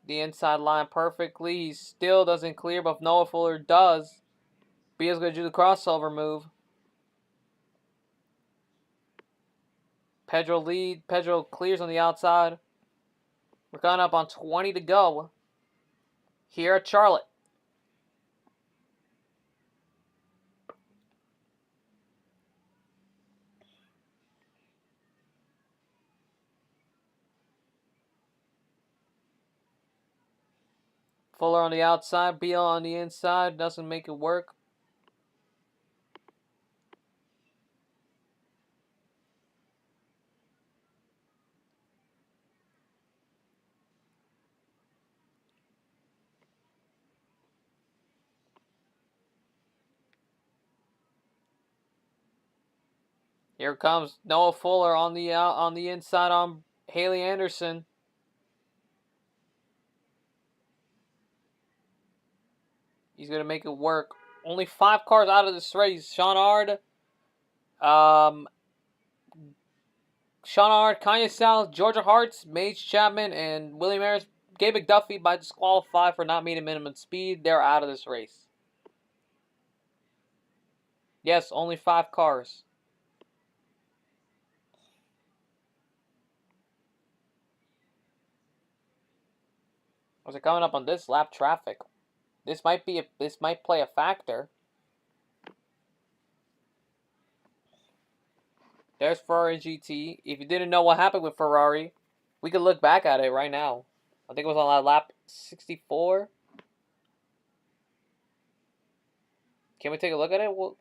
the inside line perfectly. He still doesn't clear, but if Noah Fuller does, Beal's going to do the crossover move. Pedro clears on the outside. We're coming up on 20 to go here at Charlotte. Fuller on the outside, Beal on the inside. Doesn't make it work. Here comes Noah Fuller on the inside on Haley Anderson. He's going to make it work. Only 5 cars out of this race. Sean Ard, Kanye South, Georgia Hartz, Mage Chapman, and William Harris. Gabe McDuffie by disqualified for not meeting minimum speed. They're out of this race. Yes, only 5 cars. As they're coming up on this lap traffic. This might play a factor. There's Ferrari GT. If you didn't know what happened with Ferrari, we could look back at it right now. I think it was on lap 64. Can we take a look at it? Oh,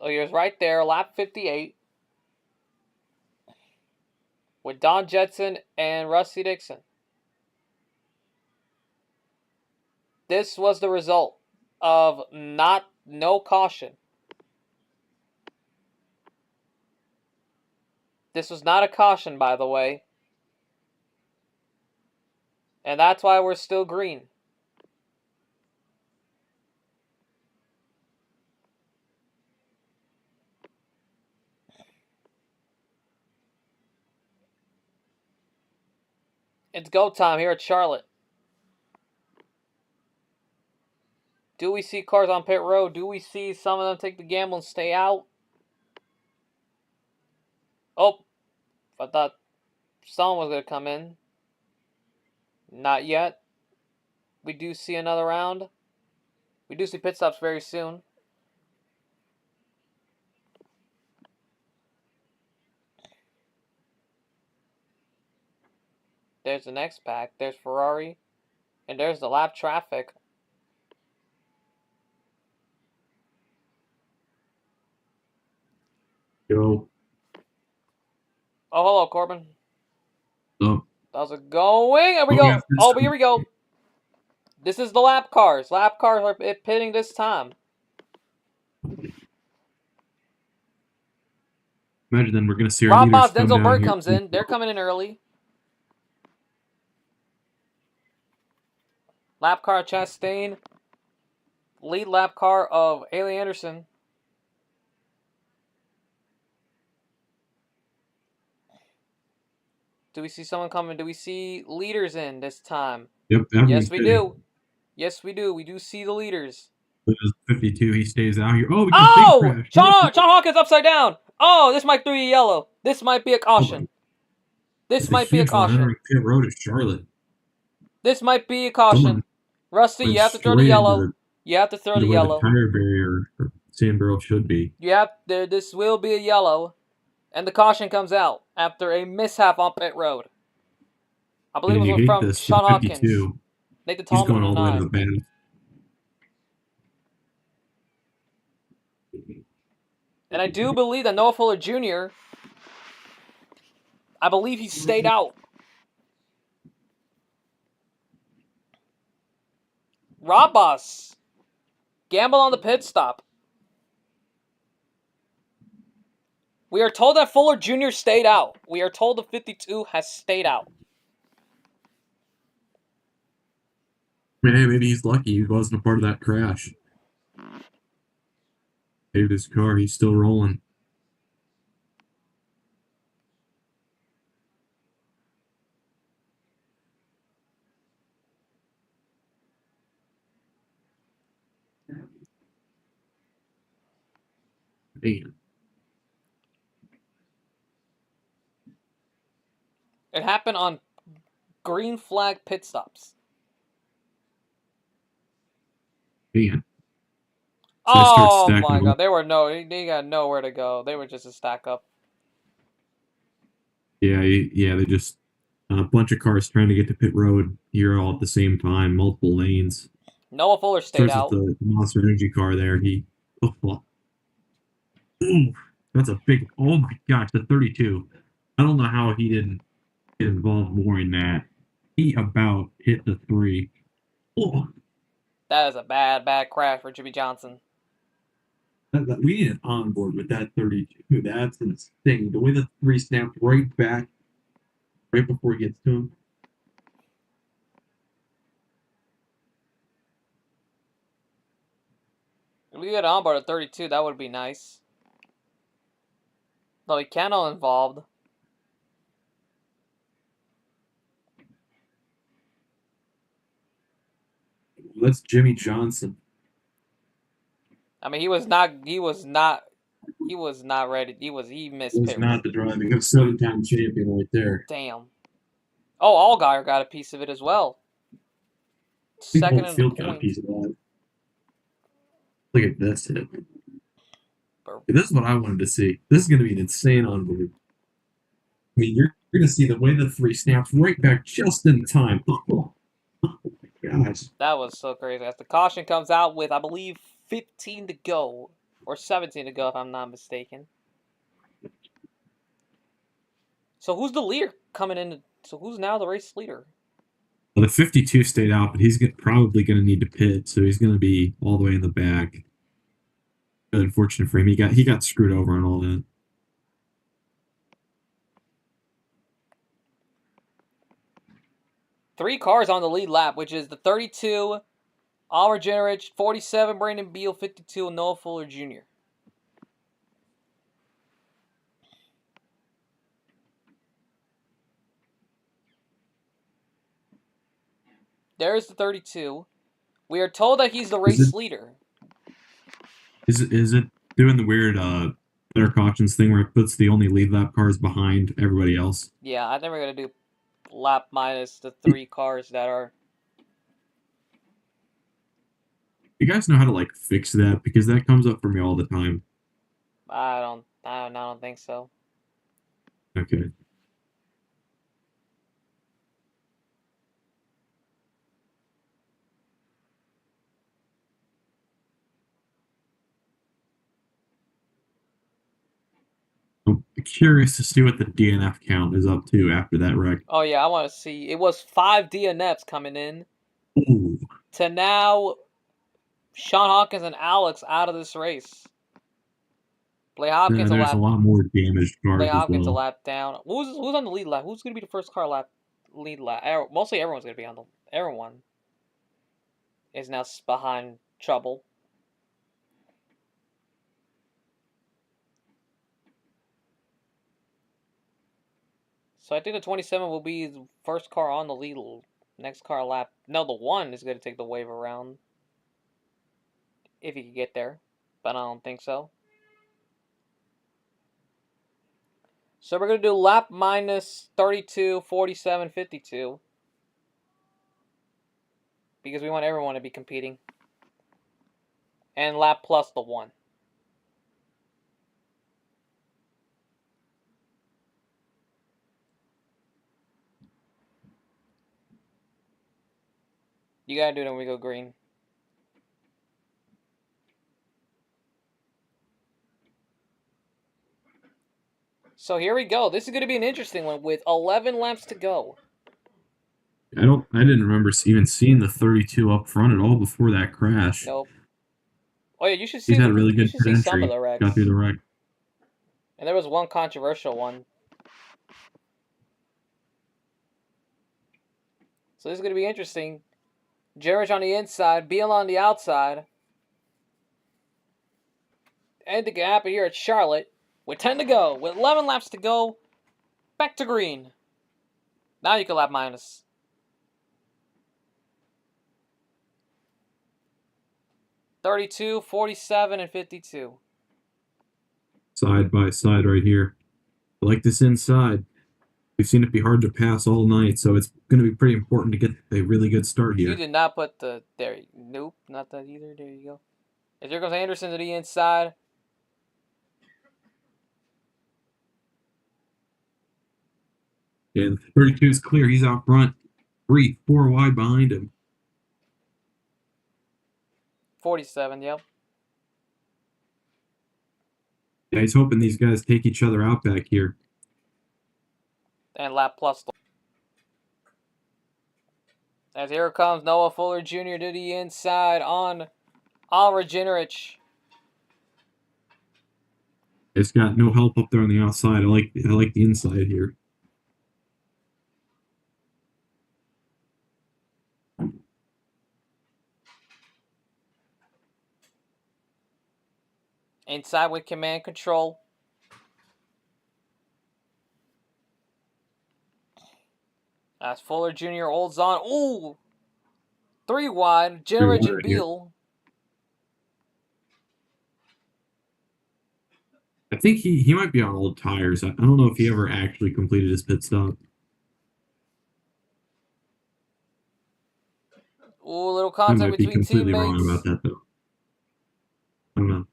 he was right there, lap 58. With Don Jetson and Rusty Dixon. This was the result of no caution. This was not a caution, by the way. And that's why we're still green. It's go time here at Charlotte. Do we see cars on pit road? Do we see some of them take the gamble and stay out? Oh, I thought someone was going to come in. Not yet. We do see another round. We do see pit stops very soon. There's the next pack. There's Ferrari. And there's the lap traffic. Go. Oh, hello, Corbin. Oh, How's it going? Here we oh, we go. got this Oh, but here time. we go. This is the lap cars. Lap cars are pitting this time. Imagine then we're going to see our Rob leaders Boss, come Denzel down Bird here. comes in. They're coming in early. Lap car Chastain. Lead lap car of Haley Anderson. Do we see someone coming? Do we see leaders in this time? Yep, Yes, everyone's we pitting. do. Yes, we do. We do see the leaders. 52, he stays out here. Oh, we got a big Oh! crash. Sean, No, no. Sean Hawkins upside down. Oh, this might be a yellow. This might be a Oh, caution. This it's a might be a huge one caution. entering pit road at Charlotte. This might be a caution. Someone Rusty, went you have to throw the straight yellow. You have to throw the into where the yellow. tire barrier or sand barrel should be. You have there. This will be a yellow, and the caution comes out after a mishap on pit road. I believe And it you was hate from this for the Sean Hawkins, 52. Nathan He's going Tallman, all and the way to I. the band. And I do believe that Noah Fuller Jr. I believe he stayed out. Rob Boss, gamble on the pit stop. We are told that Fuller Jr. stayed out. We are told the 52 has stayed out. Maybe he's lucky he wasn't a part of that crash. Saved his car. He's still rolling. Man, It happened on green flag pit stops. man. So they start Oh stacking my them god, up. they got nowhere to go. They were just a stack up. Yeah. They just a bunch of cars trying to get to pit road here all at the same time, multiple lanes. Noah Fuller stayed Starts with out. the Monster Energy car there. Oh, oh, that's a big. Oh my gosh, the 32. I don't know how he didn't get involved more in that. He about hit the three. Oh, That is a bad crash for Jimmy Johnson. we need an onboard with that 32. That's insane. The way the three snapped right back right before he gets to him. If we get on board at 32, that would be nice. No, Cano involved. That's Jimmy Johnson. I mean, he was not ready. He missed Was pit not road. the driving of 7-time champion right there. Damn. Oh, Allgaier got a piece of it as well. I think the Second whole in the field got a point. piece of that. Look at this hit. For This is what I wanted to see. This is going to be an insane onboard. I mean, you're going to see the way the three snaps right back just in time. Oh my gosh. That was so crazy. As the caution comes out with, I believe, 15 to go. Or 17 to go, if I'm not mistaken. So who's the leader coming in? So who's now the race leader? Well, the 52 stayed out, but he's probably going to need to pit, so he's going to be all the way in the back. Unfortunate for him, he got screwed over on all that. Three cars on the lead lap, which is the 32, Oliver Generich, 47, Brandon Beal, 52, and Noah Fuller Jr. There's the 32. We are told that he's the Is it race leader. is it doing the weird better cautions thing where it puts the only lead lap cars behind everybody else? Yeah, I think we're going to do lap minus the three cars that are... You guys know how to like fix that because that comes up for me all the time. I don't think so. Okay. curious to see what the DNF count is up to after that wreck. Oh yeah, I want to see. It was 5 DNFs coming in. Ooh. To now, Sean Hawkins and Alex out of this race. Blake Hopkins There's a lot more damaged Blake cars as Hopkins a well. lap down. Who's on the lead lap? Who's gonna be the first car lead lap? Mostly everyone's gonna be on the. Everyone is now behind trouble. So I think the 27 will be the first car on the lead. Next car lap. No, the 1 is going to take the wave around. If he can get there. But I don't think so. So we're going to do lap minus 32, 47, 52. Because we want everyone to be competing. And lap plus the 1. You got to do it when we go green. So here we go. This is going to be an interesting one with 11 laps to go. I didn't remember even seeing the 32 up front at all before that crash. Nope. Oh yeah, you should see. He's had a really You good should see some of entry. the wrecks. Got through the wreck. And there was one controversial one. So this is going to be interesting. Jarrett on the inside, Beal on the outside. Anything can happen here at Charlotte. With 10 to go, with 11 laps to go, back to green. Now you can lap minus. $32, $47, and $52. Side by side right here. I like this inside. We've seen it be hard to pass all night, so it's going to be pretty important to get a really good start here. You did not put the... There. Nope, not that either. There you go. And here goes Anderson to the inside. And 32 is clear. He's out front. 3, 4 wide behind him. 47, yep. Yeah, he's hoping these guys take each other out back here. And lap plus. As here comes Noah Fuller Jr. to the inside on Oliver Ginnerich. It's got no help up there on the outside. I like the inside here. Inside with command control. As Fuller Jr. holds on. Ooh! 3 wide. Ginnerich and Beal. I think he might be on old tires. I don't know if he ever actually completed his pit stop. Ooh, little I contact might be between completely teammates. wrong about that, though. I don't know.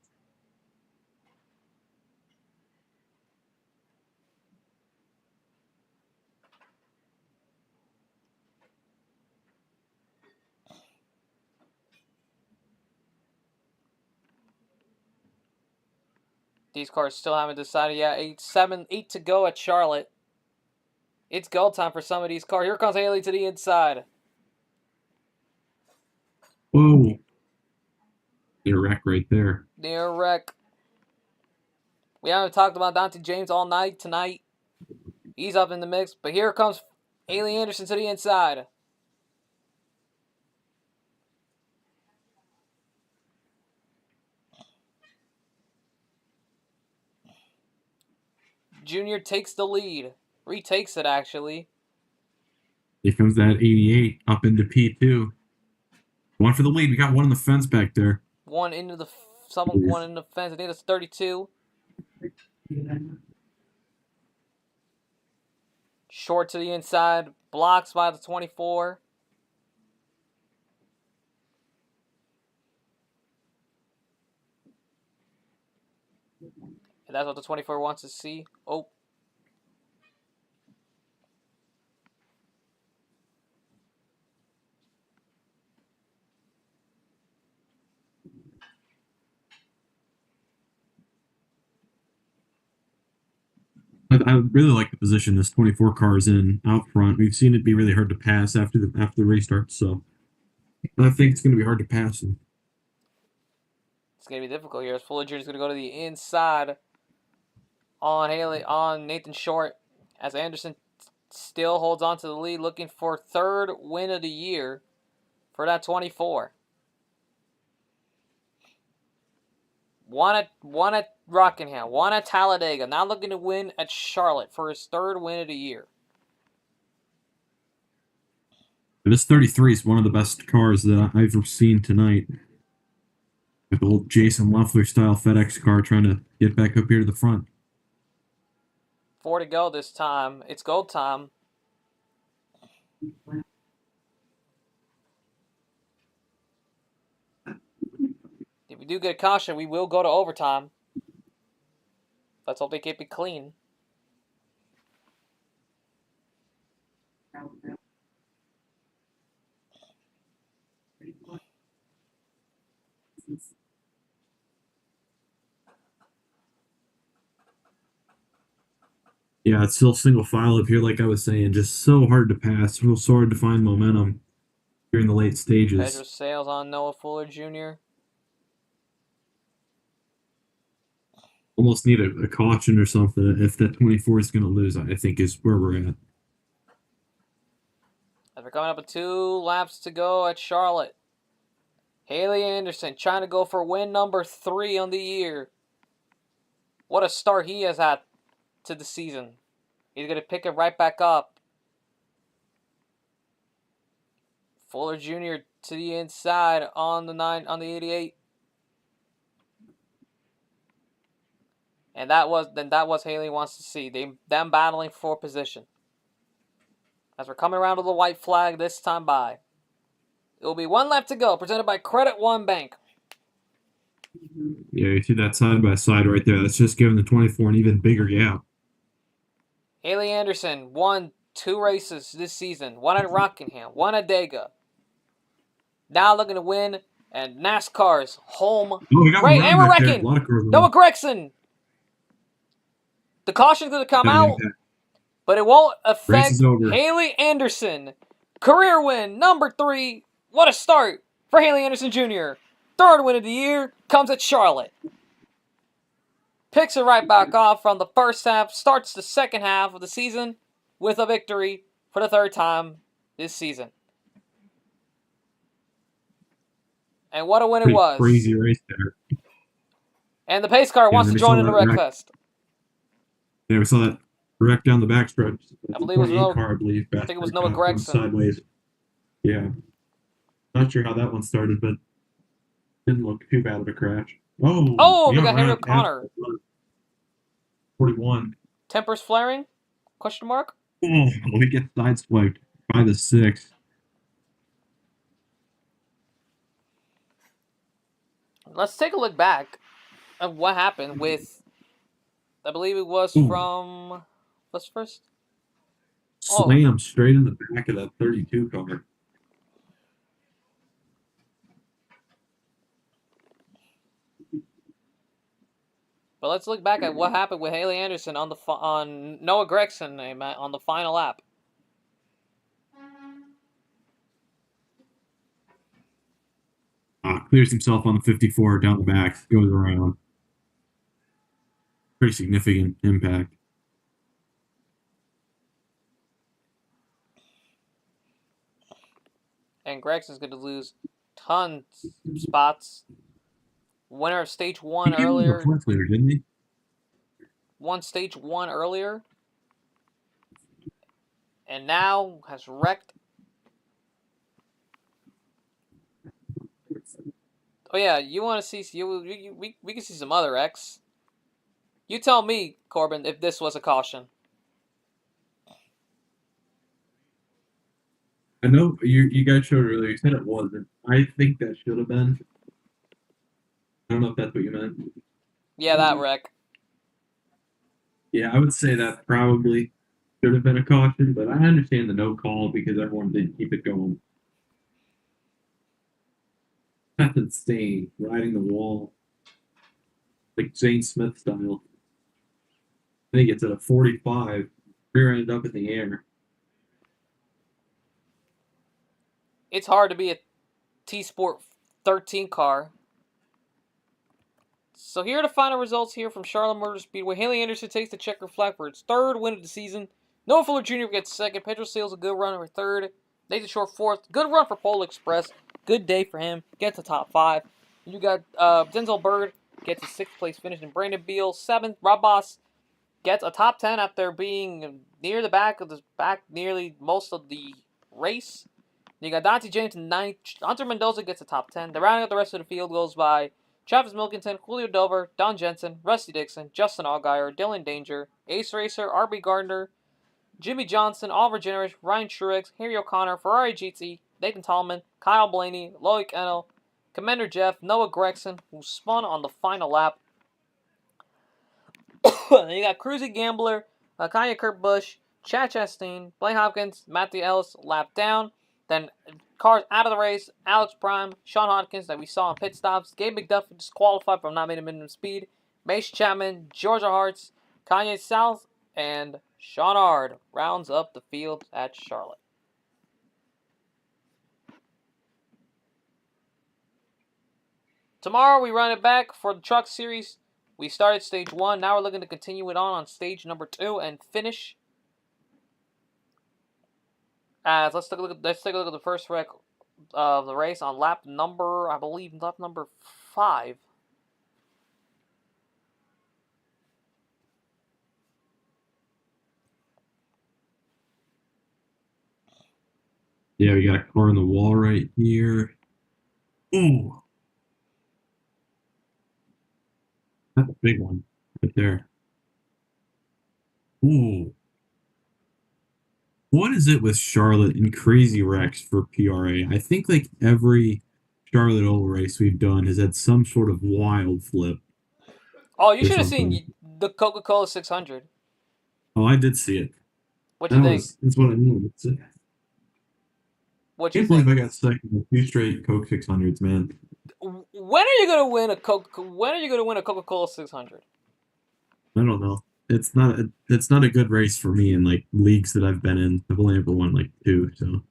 These cars still haven't decided yet. 8 to go at Charlotte. It's go time for some of these cars. Here comes Haley to the inside. Whoa. Near wreck right there. Near wreck. We haven't talked about Dante James all night tonight. He's up in the mix. But here comes Haley Anderson to the inside. Junior takes the lead. Retakes it, actually. Here comes that 88 up into P2. One for the lead. We got one on the fence back there. One into the fence. I think that's 32. Short to the inside. Blocks by the 24. And that's what the 24 wants to see. Oh. I really like the position this 24 car is in out front. We've seen it be really hard to pass after the restart, so I think it's going to be hard to pass him. It's gonna be difficult here. As Fuller Jr. is gonna go to the inside on Nathan Short, as Anderson still holds on to the lead, looking for third win of the year for that 24. One at Rockingham, one at Talladega. Now looking to win at Charlotte for his third win of the year. This 33 is one of the best cars that I've ever seen tonight. With the old Jason Loeffler style FedEx car trying to get back up here to the front. 4 to go this time. It's gold time. If we do get a caution, we will go to overtime. Let's hope they keep it clean. Yeah, it's still single file up here, like I was saying. Just so hard to pass. So hard to find momentum during the late stages. Pedro Sales on Noah Fuller Jr. Almost need a caution or something if that 24 is going to lose, I think, is where we're at. As we're coming up with 2 laps to go at Charlotte. Haley Anderson trying to go for win number 3 on the year. What a start he has had to the season. He's going to pick it right back up. Fuller Jr. to the inside on the 88. And that was Haley wants to see. Them battling for position. As we're coming around to the white flag this time by. It will be 1 lap to go, presented by Credit One Bank. Yeah, you see that side by side right there. That's just giving the 24 an even bigger gap. Haley Anderson won 2 races this season. 1 at Rockingham, 1 at Dega. Now looking to win, and NASCAR's home. Oh, we got Right, and we're back there. wrecking. A lot of cars Noah Gregson. The caution's going to come out, but it won't affect Haley Anderson. Career win, number 3. What a start for Haley Anderson Jr. Third win of the year comes at Charlotte. Picks it right back off from the first half, starts the second half of the season with a victory for the 3rd time this season. And what a win it was. Crazy race there. And the pace car wants to join in the wreck fest. Yeah, we saw that wreck down the backstretch. I believe it was Noah. Car, I believe. I think it was Noah Gregson. Sideways. Yeah. Not sure how that one started, but didn't look too bad of a crash. Oh, we got Henry Connor. 41. Tempers flaring? Question mark? Oh, we get sideswiped by the 6. Let's take a look back at what happened with, I believe it was from, what's first? Slam straight in the back of that 32 car. But let's look back at what happened with Haley Anderson on Noah Gregson on the final lap. Clears himself on the 54 down the back, goes around. Pretty significant impact. And Gregson's going to lose tons of spots. Winner of stage 1 earlier. Later, didn't he? Won stage 1 earlier. And now has wrecked. Oh yeah, you want to see we can see some other wrecks. You tell me, Corbin, if this was a caution. I know you guys showed earlier. You said it wasn't. I think that should have been. I don't know if that's what you meant. Yeah, that wreck. Yeah, I would say that probably should have been a caution, but I understand the no call because everyone did keep it going. That's insane. Riding the wall. Like Jane Smith style. I think it's a 45. Rear ended up in the air. It's hard to be a T Sport 13 car. So here are the final results here from Charlotte Motor Speedway. Haley Anderson takes the checker flag for its third win of the season. Noah Fuller Jr. gets second. Pedro Seals a good run for third. Nathan Short fourth. Good run for Pole Express. Good day for him. Gets a top 5. You got Denzel Bird gets a 6th place finish. And Brandon Beal 7th. Rob Boss gets a top 10 after being near the back nearly most of the race. You got Dante James in 9th. Hunter Mendoza gets a top 10. The rounding out the rest of the field goes by Travis Milkington, Julio Dover, Don Jensen, Rusty Dixon, Justin Allgaier, Dylan Danger, Ace Racer, R.B. Gardner, Jimmy Johnson, Oliver Jenrich, Ryan Truex, Harry O'Connor, Ferrari GT, Nathan Tallman, Kyle Blaney, Loic Ennell, Commander Jeff, Noah Gregson, who spun on the final lap. You got Cruzy Gambler, Kanye Kurt Busch, Chad Chastain, Blaine Hopkins, Matthew Ellis lap down. Then cars out of the race, Alex Prime, Sean Hodkins that we saw on pit stops, Gabe McDuffie disqualified from not making minimum speed, Mace Chapman, Georgia Hartz, Kanye South, and Sean Ard rounds up the field at Charlotte. Tomorrow we run it back for the Truck Series. We started stage 1. Now we're looking to continue it on stage number 2 and finish. Let's take a look at the first wreck of the race on lap number 5. Yeah, we got a car on the wall right here. Ooh. That's a big one right there. Ooh. What is it with Charlotte and crazy wrecks for PRA? I think like every Charlotte Oval race we've done has had some sort of wild flip Oh, you or should have something. seen the Coca-Cola 600. Oh, I did see it. What'd you think? That's what I mean. What'd you Can't believe think? I got second with 2 straight Coke 600s, man. When are you gonna win a Coca-Cola 600? I don't know. It's not a good race for me in like leagues that I've been in. I've only ever won like 2, so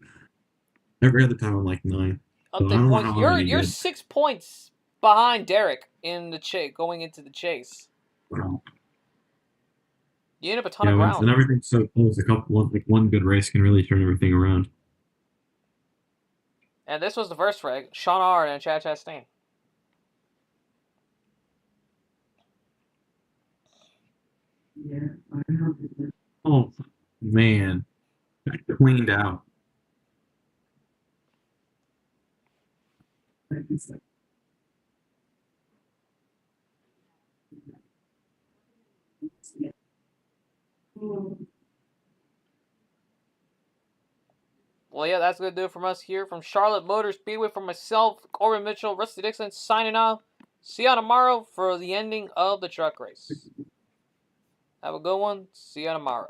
every other time I'm like 9. So I Update don't know points. how I'm gonna You're get. 6 points behind Derek in the going into the chase. Wow. You end up a ton Yeah, of when ground. everything's so close, one good race can really turn everything around. And this was the first wreck. Sean Ard and Chad Chastain. Oh man, got cleaned out. Well, yeah, that's going to do it from us here from Charlotte Motor Speedway. For myself, Corbin Mitchell, Rusty Dixon, signing off. See you tomorrow for the ending of the truck race. Have a good one. See you tomorrow.